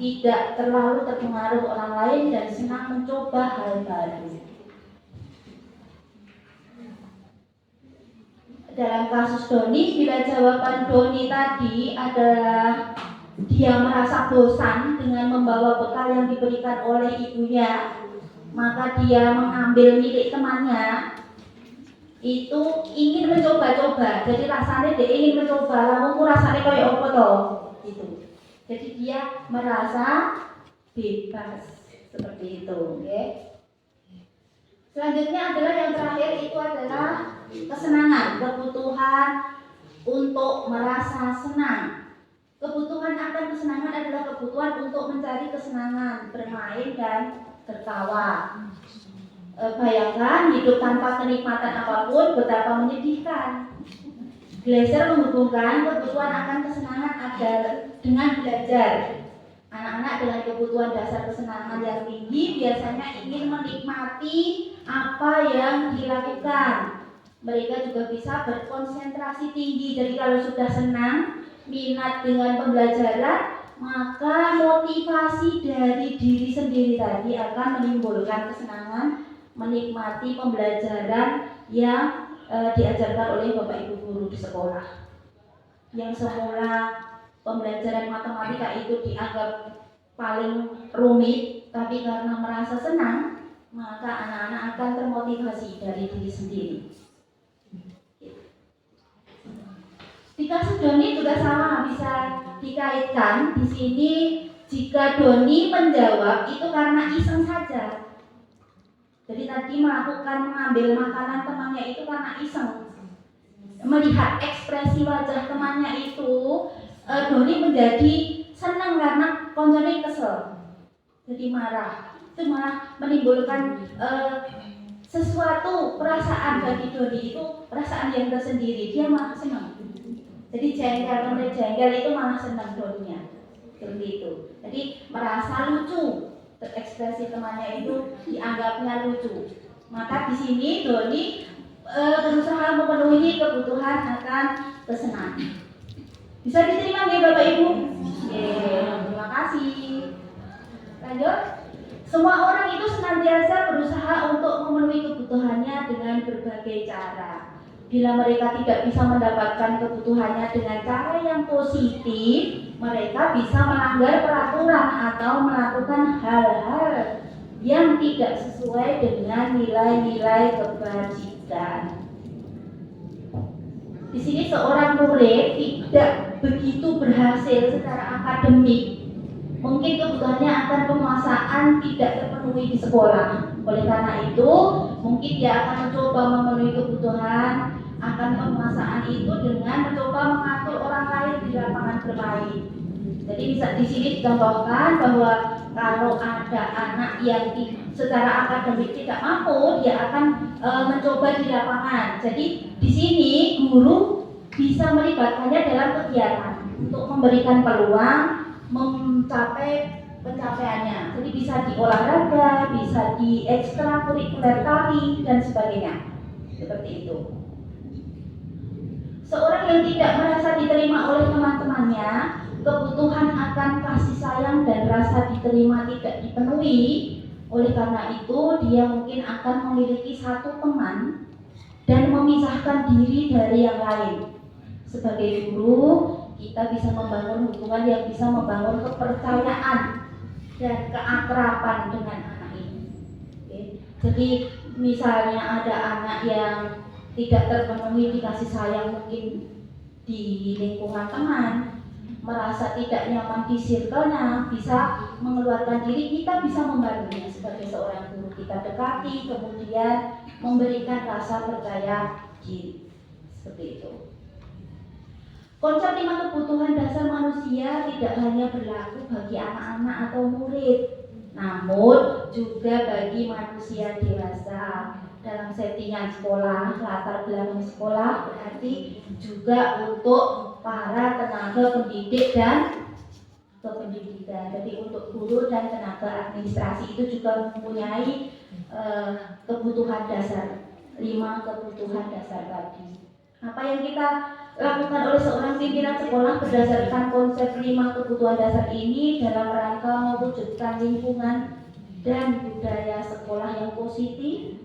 tidak terlalu terpengaruh orang lain dan senang mencoba hal baru. Dalam kasus Doni, bila jawaban Doni tadi adalah dia merasa bosan dengan membawa bekal yang diberikan oleh ibunya, maka dia mengambil milik temannya, itu ingin mencoba-coba. Jadi rasanya dia ingin mencoba, lalu rasanya kayak apa toh? Gitu. Jadi dia merasa bebas seperti itu. Okay? Selanjutnya adalah yang terakhir itu adalah kesenangan, kebutuhan untuk merasa senang. Kebutuhan akan kesenangan adalah kebutuhan untuk mencari kesenangan, bermain dan tertawa. Bayangkan hidup tanpa kenikmatan apapun betapa menyedihkan. Glaser menghubungkan kebutuhan akan kesenangan adalah dengan belajar. Anak-anak dengan kebutuhan dasar kesenangan yang tinggi biasanya ingin menikmati apa yang dilakukan. Mereka juga bisa berkonsentrasi tinggi. Jadi kalau sudah senang, minat dengan pembelajaran, maka motivasi dari diri sendiri tadi akan menimbulkan kesenangan menikmati pembelajaran yang diajarkan oleh Bapak Ibu guru di sekolah. Yang semula pembelajaran matematika itu dianggap paling rumit, tapi karena merasa senang, maka anak-anak akan termotivasi dari diri sendiri. Di kasus Doni juga sama, bisa dikaitkan di sini. Jika Doni menjawab itu karena iseng saja. Jadi tadi mengambil makanan temannya itu karena iseng. Melihat ekspresi wajah temannya itu Doni menjadi senang karena koncone kesel, jadi marah. Itu malah menimbulkan sesuatu perasaan bagi Doni, itu perasaan yang tersendiri, dia malah senang. Jadi jengkel itu malah senang Doninya, seperti itu. Jadi merasa lucu, ekspresi temannya itu dianggapnya lucu. Maka di sini Doni berusaha memenuhi kebutuhan akan kesenangan. Bisa diterima ya Bapak Ibu? Terima kasih. Lanjut. Semua orang itu senantiasa berusaha untuk memenuhi kebutuhannya dengan berbagai cara. Bila mereka tidak bisa mendapatkan kebutuhannya dengan cara yang positif, mereka bisa melanggar peraturan atau melakukan hal-hal yang tidak sesuai dengan nilai-nilai kebajikan. Di sini seorang murid tidak begitu berhasil secara akademik. Mungkin kebutuhannya akan penguasaan tidak terpenuhi di sekolah. Oleh karena itu, mungkin dia akan mencoba memenuhi kebutuhan akan penguasaan itu dengan mencoba mengatur orang lain di lapangan bermain. Jadi bisa di sini dicontohkan bahwa kalau ada anak yang secara akademik tidak mampu, dia akan mencoba di lapangan. Jadi di sini guru bisa melibatkannya dalam kegiatan untuk memberikan peluang mencapai pencapaiannya. Jadi bisa di olahraga, bisa di ekstrakurikuler tari dan sebagainya. Seperti itu. Seorang yang tidak merasa diterima oleh teman-temannya, kebutuhan akan kasih sayang dan rasa diterima tidak dipenuhi. Oleh karena itu, dia mungkin akan memiliki satu teman dan memisahkan diri dari yang lain. Sebagai guru, kita bisa membangun hubungan yang bisa membangun kepercayaan dan keakraban dengan anak ini. Oke. Jadi misalnya ada anak yang tidak terpenuhi dikasih sayang mungkin di lingkungan teman, merasa tidak nyaman di circle-nya, bisa mengeluarkan diri, kita bisa membantunya sebagai seorang guru. Kita dekati, kemudian memberikan rasa percaya diri. Seperti itu. Konsep 5 kebutuhan dasar manusia tidak hanya berlaku bagi anak-anak atau murid, namun juga bagi manusia dewasa. Dalam settingan sekolah, latar belakang sekolah berarti juga untuk para tenaga pendidik dan kependidikan. Jadi untuk guru dan tenaga administrasi itu juga mempunyai kebutuhan dasar, 5 kebutuhan dasar tadi. Apa yang kita lakukan oleh seorang pimpinan sekolah berdasarkan konsep 5 kebutuhan dasar ini dalam rangka mewujudkan lingkungan dan budaya sekolah yang positif.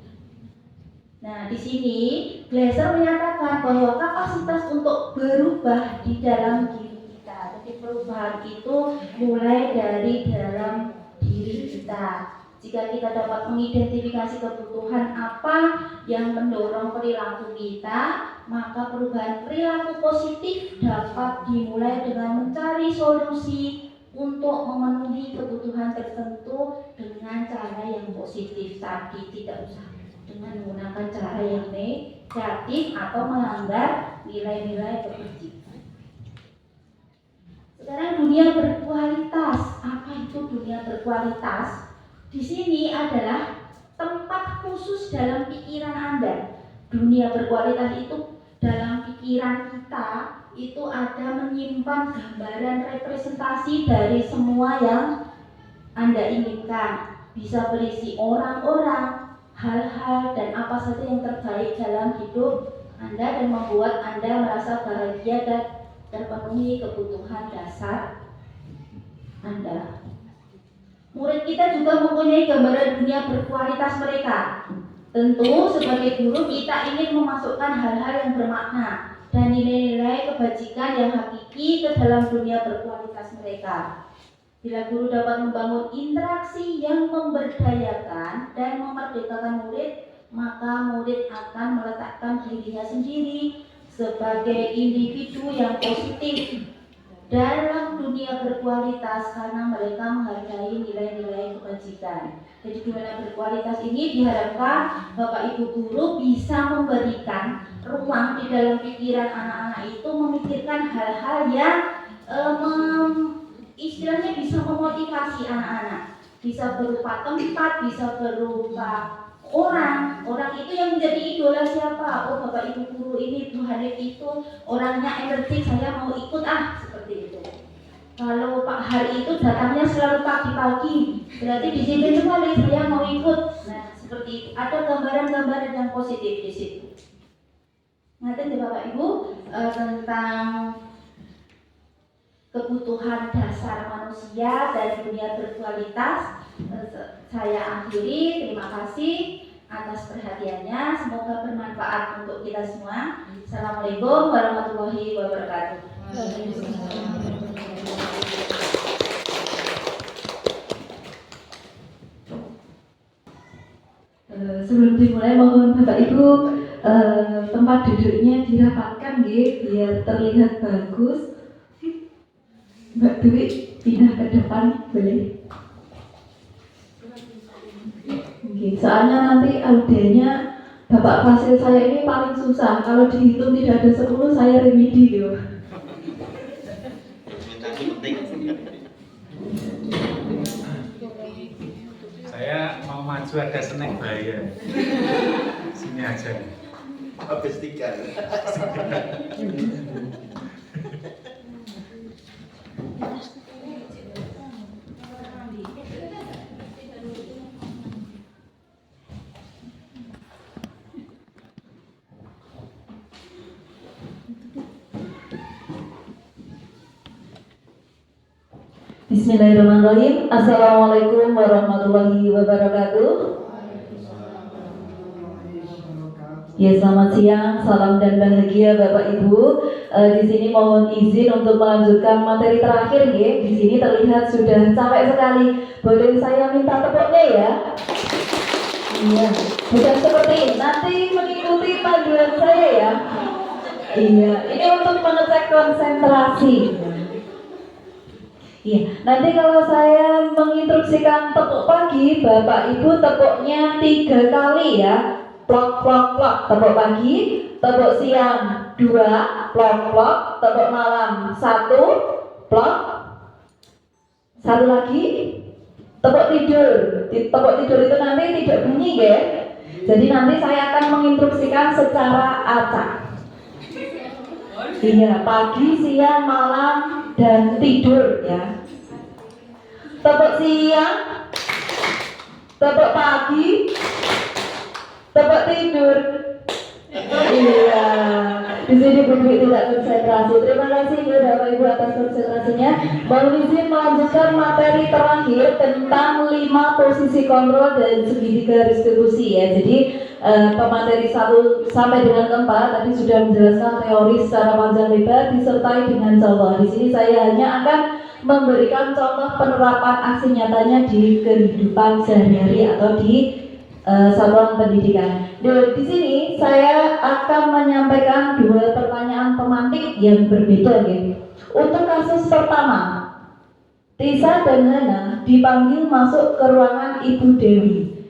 Nah, di sini Glaser menyatakan bahwa kapasitas untuk berubah di dalam diri kita. Jadi perubahan itu mulai dari dalam diri kita. Jika kita dapat mengidentifikasi kebutuhan apa yang mendorong perilaku kita, maka perubahan perilaku positif dapat dimulai dengan mencari solusi untuk memenuhi kebutuhan tertentu dengan cara yang positif tadi, tidak usah dengan menggunakan cara yang negatif atau melanggar nilai-nilai kebajikan. Sekarang dunia berkualitas. Apa itu dunia berkualitas? Di sini adalah tempat khusus dalam pikiran Anda. Dunia berkualitas itu dalam pikiran kita itu ada menyimpan gambaran representasi dari semua yang Anda inginkan. Bisa berisi orang-orang, hal-hal dan apa saja yang terbaik dalam hidup Anda dan membuat Anda merasa bahagia dan terpenuhi kebutuhan dasar Anda. Murid kita juga mempunyai gambaran dunia berkualitas mereka. Tentu sebagai guru kita ingin memasukkan hal-hal yang bermakna dan nilai-nilai kebajikan yang hakiki ke dalam dunia berkualitas mereka. Bila guru dapat membangun interaksi yang memberdayakan dan memerdekakan murid, maka murid akan meletakkan dirinya sendiri sebagai individu yang positif dalam dunia berkualitas karena mereka menghargai nilai-nilai kebajikan. Jadi dunia berkualitas ini diharapkan Bapak Ibu guru bisa memberikan ruang di dalam pikiran anak-anak itu memikirkan hal-hal yang istilahnya bisa memotivasi anak-anak, bisa berupa tempat, bisa berupa orang itu yang menjadi idola siapa? Oh, Bapak Ibu guru ini, Bu Hanif itu orangnya energik, saya mau ikut seperti itu. Kalau Pak Hari itu datangnya selalu pagi-pagi, berarti disiplin sekali, saya mau ikut. Nah, seperti itu. Ada gambaran-gambaran yang positif di situ. Ngaten ya Bapak Ibu, tentang kebutuhan dasar manusia dari dunia berkualitas. Saya akhiri, terima kasih atas perhatiannya, semoga bermanfaat untuk kita semua. Assalamualaikum warahmatullahi wabarakatuh. Sebelum dimulai mohon Bapak Ibu tempat duduknya dirapatkan biar terlihat bagus. Mbak Dwi pindah ke depan boleh? Oke, soalnya nanti audionya Bapak Fasil saya ini paling susah. Kalau dihitung tidak ada 10 saya remedi loh. Saya mau maju ada snack bahaya. Sini aja. Habis 3. Bismillahirrahmanirrahim. Assalamualaikum warahmatullahi wabarakatuh. Ya, selamat siang, salam dan bahagia Bapak Ibu. Di sini mohon izin untuk melanjutkan materi terakhir ya. Di sini terlihat sudah capek sekali. Boleh saya minta tepuknya ya? Iya, bukan seperti ini. Nanti mengikuti panduan saya ya. Iya, ini untuk mengecek konsentrasi. Iya, nanti kalau saya menginstruksikan tepuk pagi, Bapak Ibu tepuknya 3 kali ya. Plok plok plok, tepuk pagi, tepuk siang 2, plok plok, tepuk malam 1, plok. 1 lagi, tepuk tidur. Tepuk tidur itu nanti tidak bunyi ya. Jadi nanti saya akan menginstruksikan secara acak. Iya, pagi, siang, malam, dan tidur ya. Tepuk siang, tepuk pagi, tepuk tidur. Iya, di sini Bu Dwi tidak konsentrasi. Terima kasih ya Bapak Ibu atas konsentrasinya. Mohon izin melanjutkan materi terakhir tentang 5 posisi kontrol dan segitiga distribusi ya. Jadi pemateri 1 sampai dengan 4 tadi sudah menjelaskan teori secara panjang lebar disertai dengan contoh. Di sini saya hanya akan memberikan contoh penerapan aksi nyatanya di kehidupan sehari-hari atau di satuan pendidikan. Di sini saya akan menyampaikan 2 pertanyaan pemantik yang berbeda ya. Untuk kasus pertama, Tisa dan Hana dipanggil masuk ke ruangan Ibu Dewi,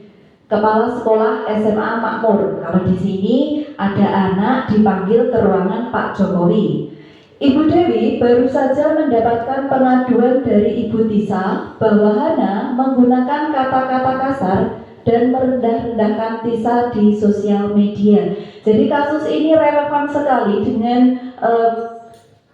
Kepala Sekolah SMA Makmur. Kalau di sini ada anak dipanggil ke ruangan Pak Jokowi. Ibu Dewi baru saja mendapatkan pengaduan dari Ibu Tisa bahwa Hana menggunakan kata-kata kasar dan merendah-rendahkan Tisa di sosial media. Jadi kasus ini relevan sekali dengan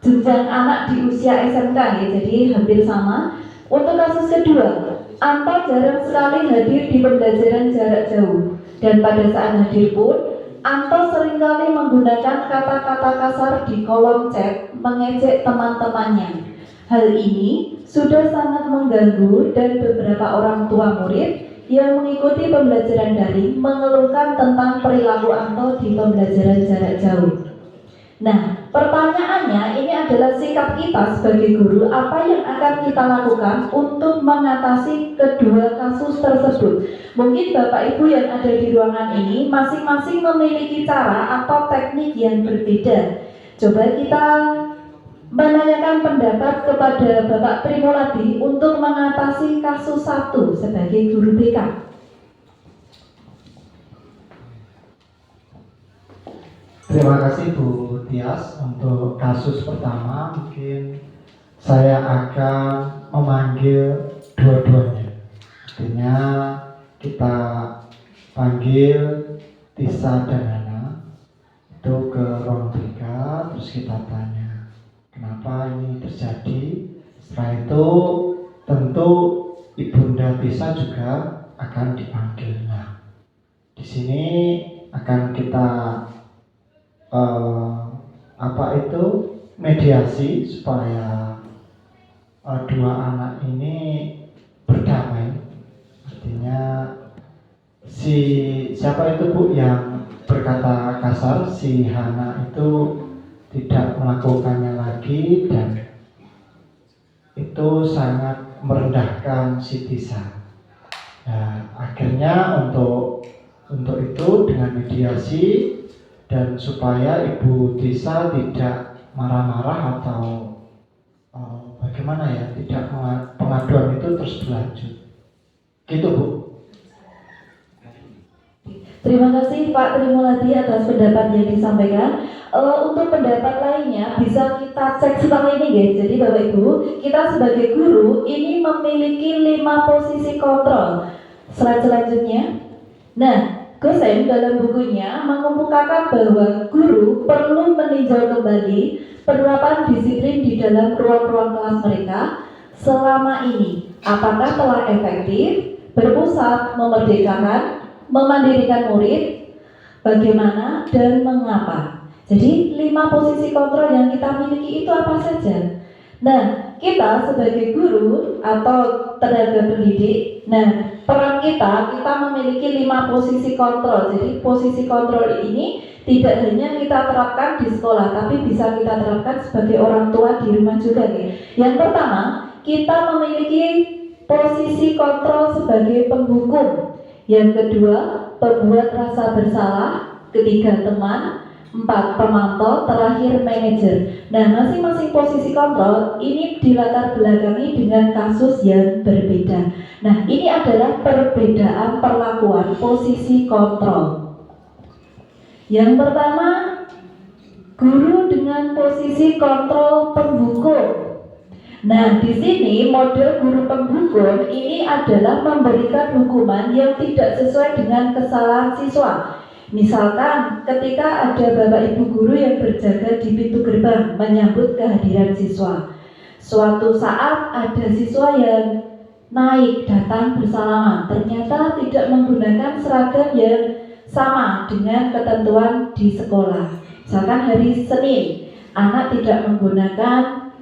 jenjang anak di usia SMK ya, jadi hampir sama. Untuk kasus kedua, Anto jarang sekali hadir di pembelajaran jarak jauh, dan pada saat hadir pun Anto seringkali menggunakan kata-kata kasar di kolom chat mengejek teman-temannya. Hal ini sudah sangat mengganggu dan beberapa orang tua murid yang mengikuti pembelajaran daring mengeluhkan tentang perilaku Anto di pembelajaran jarak jauh. Nah, pertanyaannya ini adalah sikap kita sebagai guru, apa yang akan kita lakukan untuk mengatasi kedua kasus tersebut. Mungkin Bapak Ibu yang ada di ruangan ini masing-masing memiliki cara atau teknik yang berbeda. Coba kita menanyakan pendapat kepada Bapak Primoladi untuk mengatasi kasus 1 sebagai guru BK. Terima kasih Bu Tias untuk kasus pertama. Mungkin saya akan memanggil dua-duanya. Artinya kita panggil Tisa dan Hana itu ke ruang BK, terus kita tanya kenapa ini terjadi. Setelah itu tentu Ibunda Tisa juga akan dipanggil. Nah, di sini akan kita mediasi supaya dua anak ini berdamai. Artinya siapa itu Bu yang berkata kasar, si Hana itu tidak melakukannya lagi dan itu sangat merendahkan si Tisa. Nah, akhirnya untuk itu dengan mediasi dan supaya Ibu Tisa tidak marah-marah atau bagaimana ya, tidak pengaduan itu terus berlanjut. Gitu Bu. Terima kasih Pak Trimuladi atas pendapat yang disampaikan. Untuk pendapat lainnya bisa kita cek setelah ini guys. Jadi Bapak Ibu, kita sebagai guru ini memiliki 5 posisi kontrol. Slide selanjutnya. Nah, Gosen dalam bukunya mengemukakan bahwa guru perlu meninjau kembali penerapan disiplin di dalam ruang-ruang kelas mereka selama ini. Apakah telah efektif, berpusat, memerdekakan, memandirikan murid, bagaimana dan mengapa. Jadi 5 posisi kontrol yang kita miliki itu apa saja? Nah, kita sebagai guru atau tenaga pendidik, nah peran kita memiliki 5 posisi kontrol. Jadi posisi kontrol ini tidak hanya kita terapkan di sekolah, tapi bisa kita terapkan sebagai orang tua di rumah juga nih. Yang pertama, kita memiliki posisi kontrol sebagai penghukum. Yang kedua, pembuat rasa bersalah. Ketiga, teman. 4, pemantau. Terakhir, manajer. Nah, masing-masing posisi kontrol ini dilatar belakangi dengan kasus yang berbeda. Nah, ini adalah perbedaan perlakuan posisi kontrol. Yang pertama, guru dengan posisi kontrol penghukum. Nah, di sini model guru penghukum ini adalah memberikan hukuman yang tidak sesuai dengan kesalahan siswa. Misalkan ketika ada Bapak Ibu guru yang berjaga di pintu gerbang menyambut kehadiran siswa. Suatu saat ada siswa yang naik datang bersalaman, ternyata tidak menggunakan seragam yang sama dengan ketentuan di sekolah. Misalkan hari Senin, anak tidak menggunakan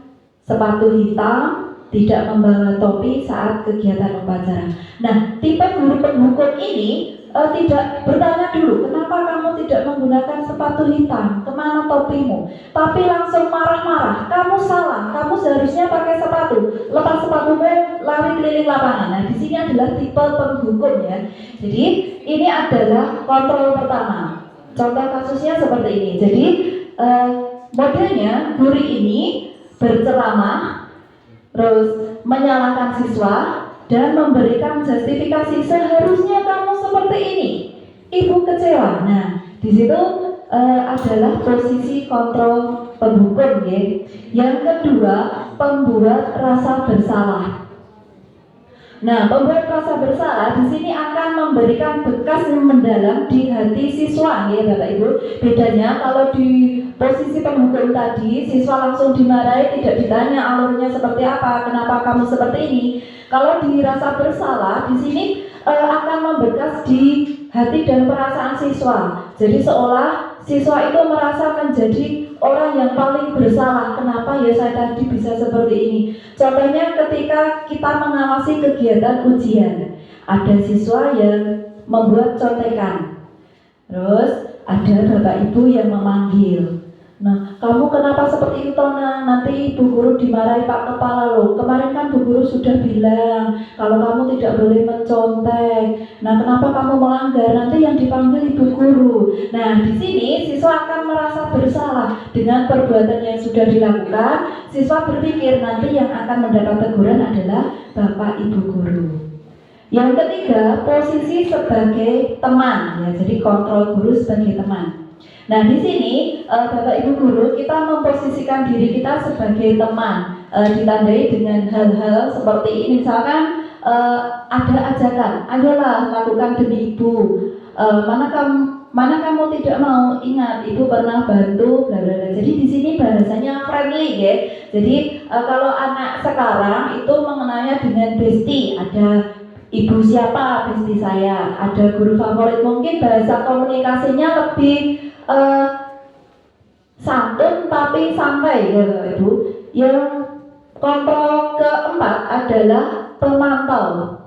sepatu hitam, tidak membawa topi saat kegiatan upacara. Nah, tipe guru penghukum ini tidak bertanya dulu, kenapa kamu tidak menggunakan sepatu hitam, kemana topimu, tapi langsung marah-marah, kamu salah, kamu seharusnya pakai sepatu, lepas sepatumu, lari keliling lapangan. Nah, di sini adalah tipe penghukum ya. Jadi ini adalah kontrol pertama. Contoh kasusnya seperti ini. Jadi modelnya guru ini berceramah, terus menyalahkan siswa dan memberikan justifikasi, seharusnya kamu seperti ini, ibu kecewa. Nah, di situ adalah posisi kontrol penghukum ya. Yang kedua, pembuat rasa bersalah. Nah, pembuat rasa bersalah di sini akan memberikan bekas yang mendalam di hati siswa ya Bapak Ibu. Bedanya kalau di posisi penghukum tadi, siswa langsung dimarahi, tidak ditanya alurnya seperti apa, kenapa kamu seperti ini. Kalau di rasa bersalah di sini akan membekas di hati dan perasaan siswa. Jadi seolah siswa itu merasa menjadi orang yang paling bersalah. Kenapa ya saya tadi bisa seperti ini? Contohnya ketika kita mengawasi kegiatan ujian, ada siswa yang membuat contekan, terus ada Bapak Ibu yang memanggil. Nah, kamu kenapa seperti itu Tona? Nanti Bu Guru dimarahi Pak Kepala loh. Kemarin kan Bu Guru sudah bilang kalau kamu tidak boleh mencontek. Nah, kenapa kamu melanggar? Nanti yang dipanggil Ibu Guru. Nah, di sini siswa akan merasa bersalah dengan perbuatan yang sudah dilakukan. Siswa berpikir nanti yang akan mendapat teguran adalah Bapak Ibu Guru. Yang ketiga, posisi sebagai teman ya. Jadi kontrol guru sebagai teman. Nah, di sini Bapak Ibu guru kita memposisikan diri kita sebagai teman. ditandai dengan hal-hal seperti ini. Misalkan ada ajakan, ayolah lakukan demi ibu. Mana kamu tidak mau, ingat ibu pernah bantu bla bla bla. Jadi di sini bahasanya friendly ya. Jadi kalau anak sekarang itu mengenalnya dengan bestie, ada ibu siapa, bestie saya, ada guru favorit, mungkin bahasa komunikasinya lebih santun tapi santai ya ibu. Yang kontrol keempat adalah pemantau.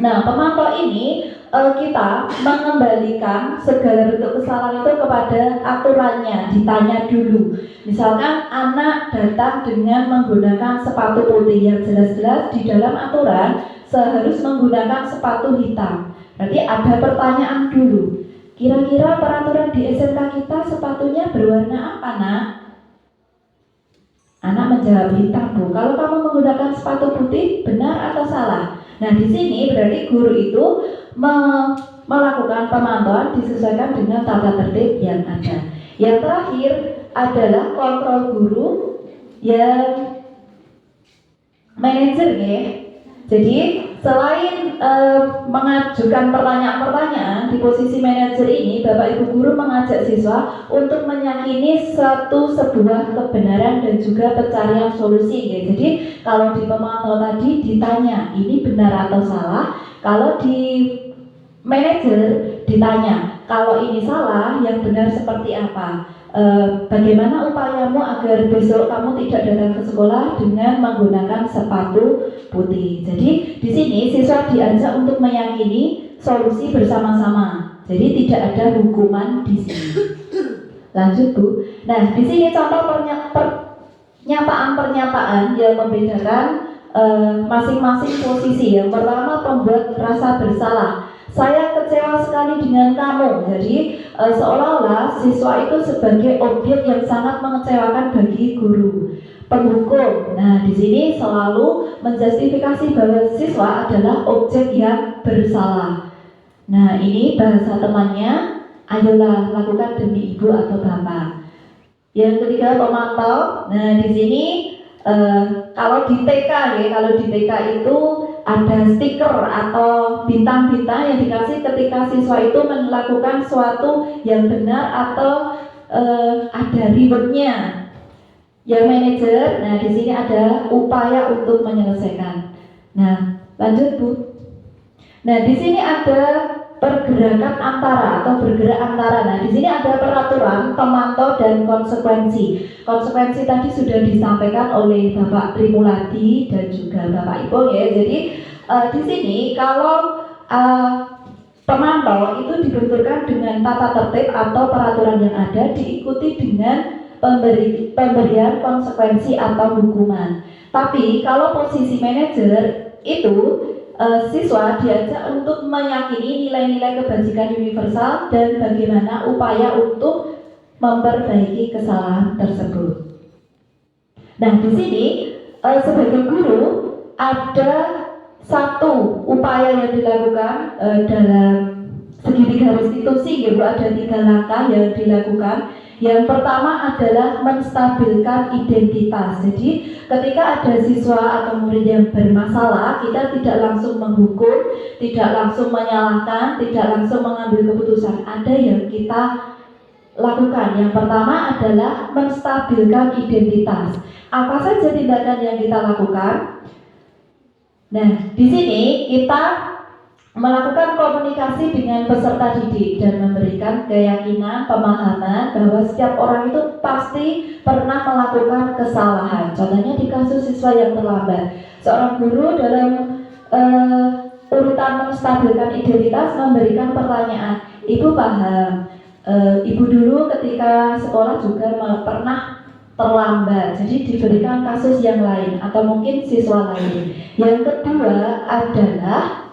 Nah, pemantau ini kita mengembalikan segala bentuk kesalahan itu kepada aturannya, ditanya dulu. Misalkan anak datang dengan menggunakan sepatu putih, yang jelas-jelas di dalam aturan seharus menggunakan sepatu hitam. Berarti ada pertanyaan dulu. Kira-kira peraturan di SMK kita sepatunya berwarna apa, Nak? Anak menjawab hitam, Bu. Kalau kamu menggunakan sepatu putih, benar atau salah? Nah, di sini berarti guru itu melakukan pemantauan disesuaikan dengan tata tertib yang ada. Yang terakhir adalah kontrol guru yang manajer ya. Jadi selain mengajukan pertanyaan-pertanyaan di posisi manajer ini, Bapak Ibu guru mengajak siswa untuk meyakini sebuah kebenaran dan juga pencarian solusi ya. Jadi kalau di pemantau tadi ditanya ini benar atau salah, kalau di manajer ditanya kalau ini salah, yang benar seperti apa? Bagaimana upayamu agar besok kamu tidak datang ke sekolah dengan menggunakan sepatu putih. Jadi di sini siswa diajak untuk meyakini solusi bersama-sama. Jadi tidak ada hukuman di sini. Lanjut Bu. Nah di sini contoh pernyataan-pernyataan yang membedakan masing-masing posisi. Yang pertama, pembuat rasa bersalah. Saya kecewa sekali dengan kamu. Jadi seolah-olah siswa itu sebagai objek yang sangat mengecewakan bagi guru. Penghukum. Nah, di sini selalu menjustifikasi bahwa siswa adalah objek yang bersalah. Nah, ini bahasa temannya, ayolah lakukan demi ibu atau bapak. Yang ketiga, pemantau. Nah, di sini kalau di TK ya, kalau di TK itu ada stiker atau bintang-bintang yang dikasih ketika siswa itu melakukan suatu yang benar atau ada rewardnya. Yang manajer, nah di sini ada upaya untuk menyelesaikan. Nah, lanjut Bu. Nah, di sini ada pergerakan antara atau bergerak antara. Nah, di sini ada peraturan, pemantau dan konsekuensi. Konsekuensi tadi sudah disampaikan oleh Bapak Trimuladi dan juga Bapak Ibu ya. Jadi di sini kalau pemantau itu dibenturkan dengan tata tertib atau peraturan yang ada, diikuti dengan pemberian konsekuensi atau hukuman. Tapi kalau posisi manajer itu siswa diajak untuk meyakini nilai-nilai kebajikan universal dan bagaimana upaya untuk memperbaiki kesalahan tersebut. Nah, di sini sebagai guru ada satu upaya yang dilakukan dalam segitiga restitusi, yaitu ada 3 langkah yang dilakukan. Yang pertama adalah menstabilkan identitas. Jadi ketika ada siswa atau murid yang bermasalah, kita tidak langsung menghukum, tidak langsung menyalahkan, tidak langsung mengambil keputusan. Ada yang kita lakukan. Yang pertama adalah menstabilkan identitas. Apa saja tindakan yang kita lakukan? Nah, di sini kita melakukan komunikasi dengan peserta didik dan memberikan keyakinan, pemahaman bahwa setiap orang itu pasti pernah melakukan kesalahan. Contohnya di kasus siswa yang terlambat, seorang guru dalam urutan menstabilkan identitas memberikan pertanyaan, Ibu paham, Ibu dulu ketika sekolah juga pernah terlambat, jadi diberikan kasus yang lain atau mungkin siswa lain. Yang kedua adalah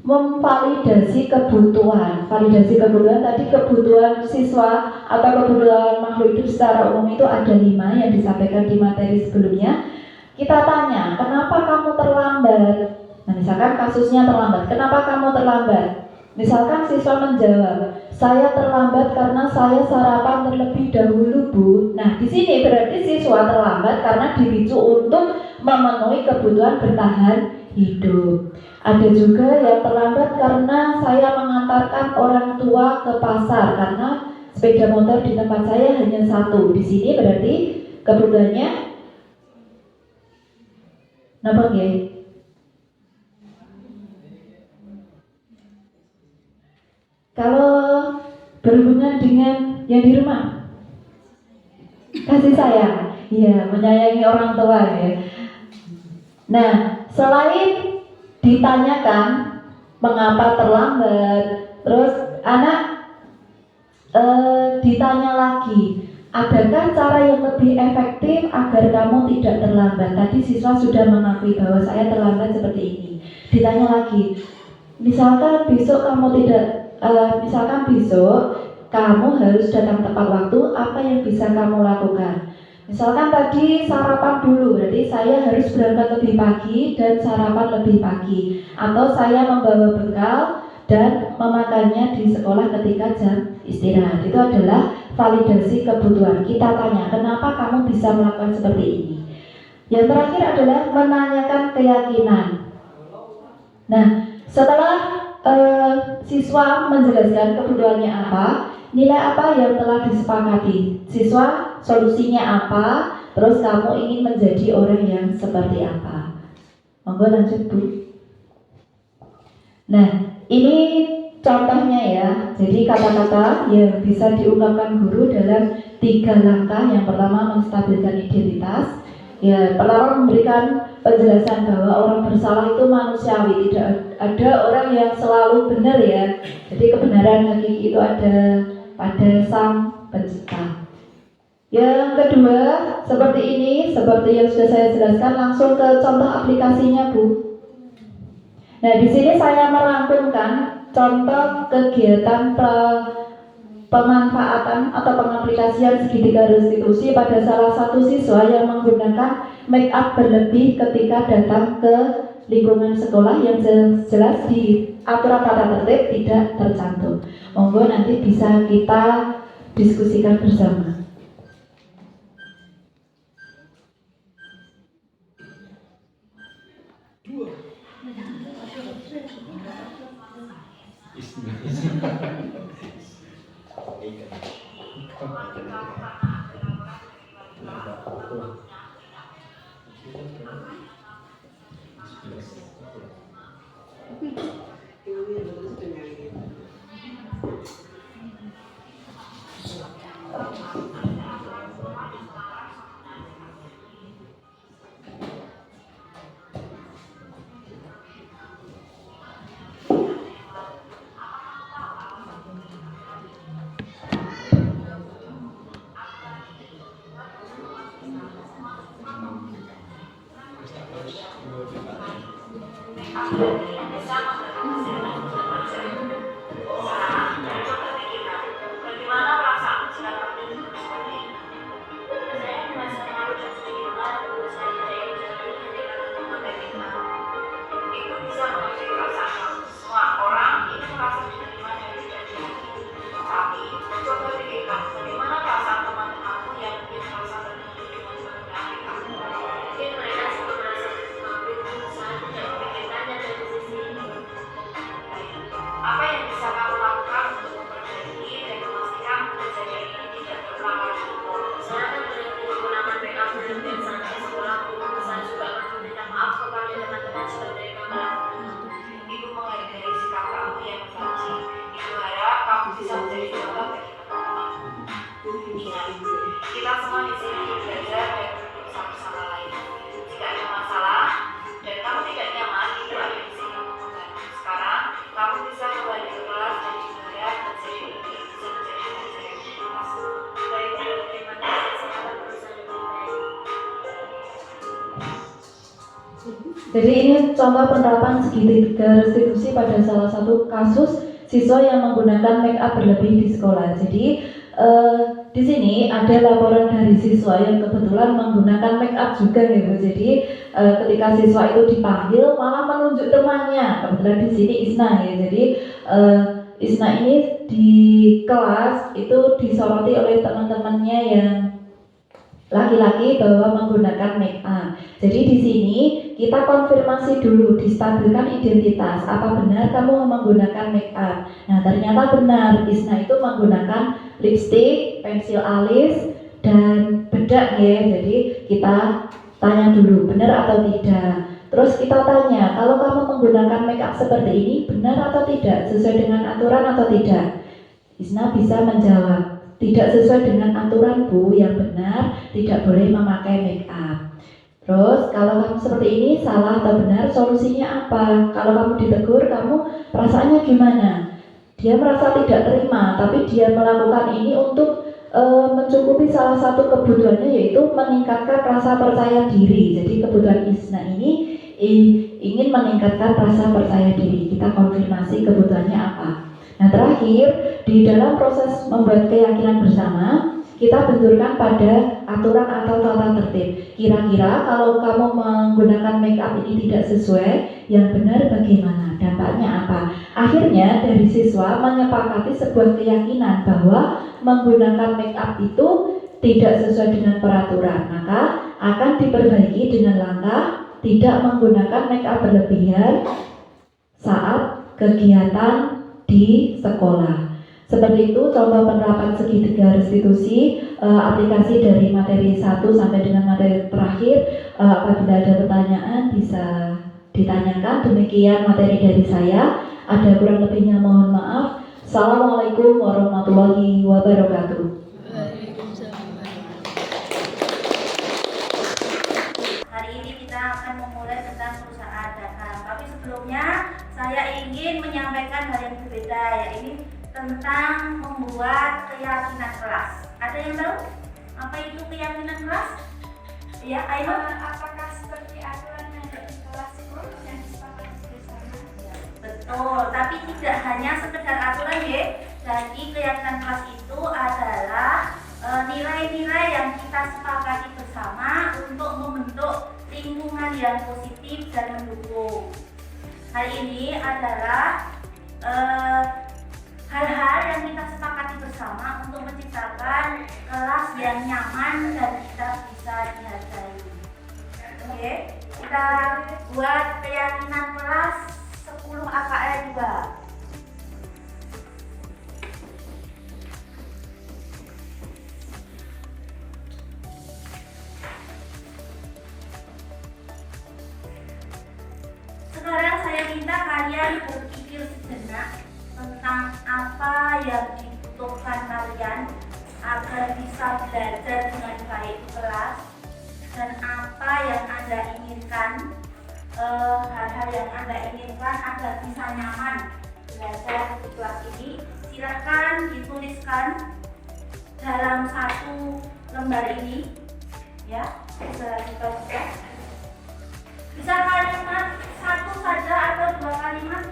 memvalidasi kebutuhan. Validasi kebutuhan tadi, kebutuhan siswa atau kebutuhan makhluk hidup secara umum itu ada 5 yang disampaikan di materi sebelumnya. Kita tanya, kenapa kamu terlambat? Nah, misalkan kasusnya terlambat, kenapa kamu terlambat? Misalkan siswa menjawab, saya terlambat karena saya sarapan terlebih dahulu, Bu. Nah, di sini berarti siswa terlambat karena dipicu untuk memenuhi kebutuhan bertahan hidup. Ada juga yang terlambat karena saya mengantarkan orang tua ke pasar karena sepeda motor di tempat saya hanya satu. Di sini berarti kebutuhannya napa nggih? Kalau berhubungan dengan yang di rumah, kasih sayang, ya menyayangi orang tua ya. Nah, selain ditanyakan mengapa terlambat, terus anak ditanya lagi, adakah cara yang lebih efektif agar kamu tidak terlambat? Tadi siswa sudah mengakui bahwa saya terlambat seperti ini. Ditanya lagi, misalkan besok kamu harus datang tepat waktu, apa yang bisa kamu lakukan? Misalkan tadi sarapan dulu, berarti saya harus berangkat lebih pagi dan sarapan lebih pagi. Atau saya membawa bekal dan memakannya di sekolah ketika jam istirahat. Itu adalah validasi kebutuhan. Kita tanya, kenapa kamu bisa melakukan seperti ini? Yang terakhir adalah menanyakan keyakinan. Nah, setelah siswa menjelaskan kebutuhannya apa, nilai apa yang telah disepakati, siswa solusinya apa, terus kamu ingin menjadi orang yang seperti apa. Monggo lanjut, Bu. Nah, ini contohnya ya. Jadi kata-kata yang bisa diungkapkan guru dalam 3 langkah. Yang pertama, menstabilkan identitas. Ya, pertama memberikan penjelasan bahwa orang bersalah itu manusiawi, tidak ada orang yang selalu benar ya. Jadi kebenaran hakiki itu ada pada Sang Pencipta. Yang kedua, seperti ini, seperti yang sudah saya jelaskan, langsung ke contoh aplikasinya, Bu. Nah, di sini saya merangkumkan contoh kegiatan pemanfaatan atau pengaplikasian segitiga restitusi pada salah satu siswa yang menggunakan make up berlebih ketika datang ke lingkungan sekolah yang jelas di aturan tata tertib tidak tercantum. Monggo nanti bisa kita diskusikan bersama. Jadi ini contoh penerapan segitiga restitusi pada salah satu kasus siswa yang menggunakan make up berlebih di sekolah. Jadi di sini ada laporan dari siswa yang kebetulan menggunakan make up juga ya Bu. Jadi ketika siswa itu dipanggil malah menunjuk temannya. Kebetulan di sini Isna ya. Jadi Isna ini di kelas itu disoroti oleh teman-temannya yang laki-laki bahwa menggunakan make up. Jadi di sini kita konfirmasi dulu, distabilkan identitas. Apa benar kamu menggunakan make up? Nah, ternyata benar. Isna itu menggunakan lipstick, pensil alis, dan bedak ya. Jadi kita tanya dulu, benar atau tidak. Terus kita tanya, kalau kamu menggunakan make up seperti ini, benar atau tidak? Sesuai dengan aturan atau tidak? Isna bisa menjawab, tidak sesuai dengan aturan Bu, yang benar tidak boleh memakai make up. Terus kalau kamu seperti ini salah atau benar, solusinya apa? Kalau kamu ditegur, kamu perasaannya gimana? Dia merasa tidak terima, tapi dia melakukan ini untuk mencukupi salah satu kebutuhannya, yaitu meningkatkan rasa percaya diri. Jadi kebutuhan Isna ini ingin meningkatkan rasa percaya diri. Kita konfirmasi kebutuhannya apa. Nah, terakhir, di dalam proses membuat keyakinan bersama, kita benturkan pada aturan atau tata tertib. Kira-kira kalau kamu menggunakan make up ini tidak sesuai, yang benar bagaimana? Dampaknya apa? Akhirnya dari siswa menyepakati sebuah keyakinan bahwa menggunakan make up itu tidak sesuai dengan peraturan, maka akan diperbaiki dengan langkah tidak menggunakan make up berlebihan saat kegiatan di sekolah. Seperti itu contoh penerapan segitiga restitusi, aplikasi dari materi 1 sampai dengan materi terakhir. Apabila ada pertanyaan bisa ditanyakan. Demikian materi dari saya. Ada kurang lebihnya mohon maaf. Assalamualaikum warahmatullahi wabarakatuh. Hari ini kita akan memulai tentang perusahaan data. Tapi sebelumnya saya ingin menyampaikan hal yang berbeda, yaitu tentang membuat keyakinan kelas. Ada yang tahu apa itu keyakinan kelas? Ya, ayo. Apakah seperti aturan yang ada di kelasku yang disepakati bersama? Betul, tapi tidak hanya sekedar aturan ya. Jadi keyakinan kelas itu adalah nilai-nilai yang kita sepakati bersama untuk membentuk lingkungan yang positif dan mendukung. Hal ini adalah hal-hal yang kita sepakati bersama untuk menciptakan kelas yang nyaman dan kita bisa dihargai. Oke, kita buat keyakinan kelas 10 AKL 2. Sekarang saya minta kalian berpikir sejenak tentang apa yang dibutuhkan kalian agar bisa belajar dengan baik di kelas, dan apa yang Anda inginkan, hal-hal yang Anda inginkan agar bisa nyaman belajar di kelas ini. Silakan dituliskan dalam satu lembar ini, ya, bisa kalimat satu saja atau 2 kalimat.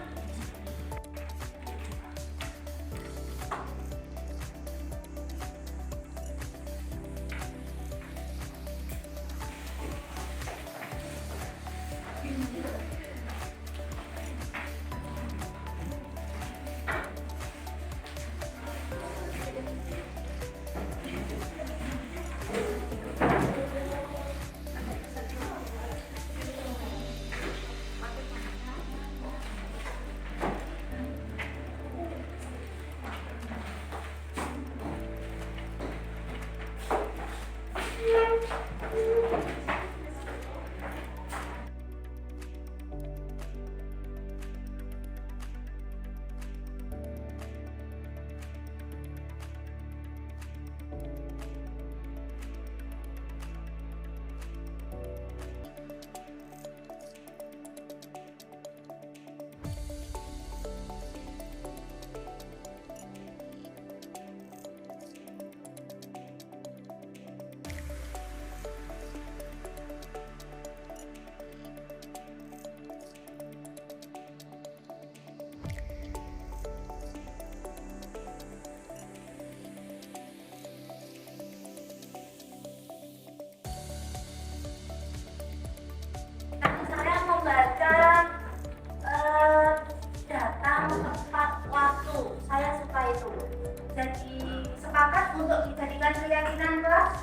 jadi sepakat untuk dijadikan keyakinan kelas?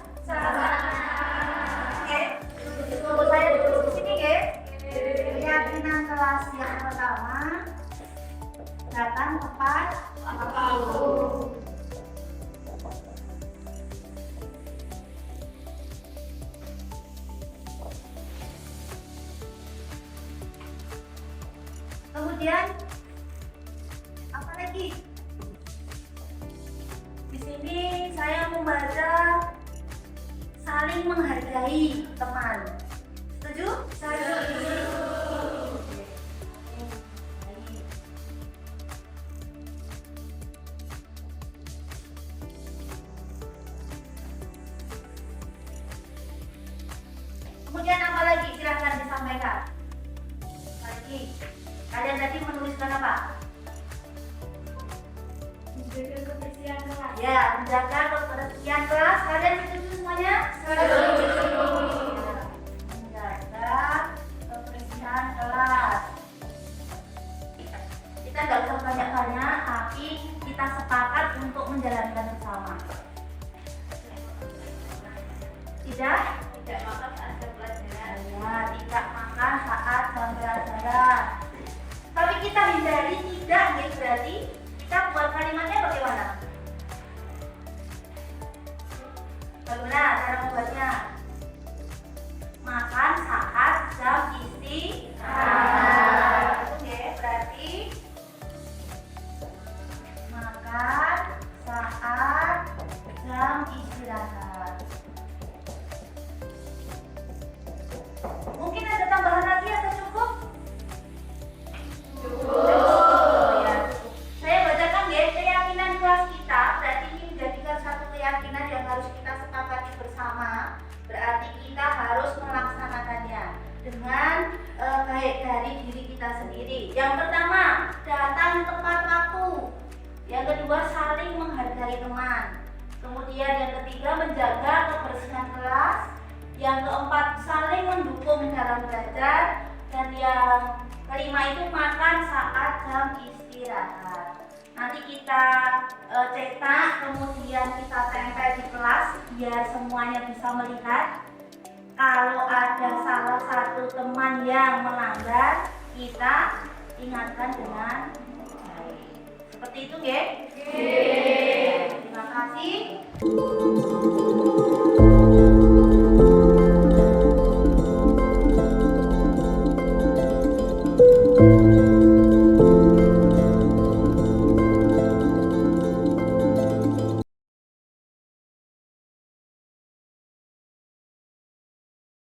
Oke, tunggu saya dulu di sini ya. Keyakinan kelas yang pertama datang tepat waktu. Kemudian apa lagi? Di sini saya membaca saling menghargai teman. Setuju? Setuju. Kemudian apa lagi? Silahkan disampaikan. Apa lagi? Kalian tadi menuliskan apa? Menjaga kebersihan kelas. Ya, menjaga kebersihan kelas. Kalian setuju semuanya? Setuju. Menjaga kebersihan kelas. Kita nggak usah banyak-banyak, tapi kita sepakat untuk menjalankan bersama. Tidak? Tidak makan saat jam pelajaran. Ya, tidak makan saat jam pelajaran. Tapi kita hindari tidak, ya berarti kita buat kalimatnya bagaimana? Bagaimana cara membuatnya? Makan saat jam istirahat. Oke, berarti makan saat jam istirahat. Mungkin ada tambahan lagi atau cukup? Ya. Saya bacakan ya, keyakinan kelas kita berarti ini menjadikan satu keyakinan yang harus kita sepakati bersama. Berarti kita harus melaksanakannya dengan baik dari diri kita sendiri. Yang pertama, datang tepat waktu. Yang kedua, saling menghargai teman. Kemudian yang ketiga, menjaga kebersihan kelas. Yang keempat, saling mendukung dalam belajar. Dan yang kelima itu makan saat jam istirahat. Nanti kita cetak, kemudian kita tempel di kelas biar semuanya bisa melihat. Kalau ada salah satu teman yang melanggar, kita ingatkan dengan baik. Seperti itu, ya? Terima kasih.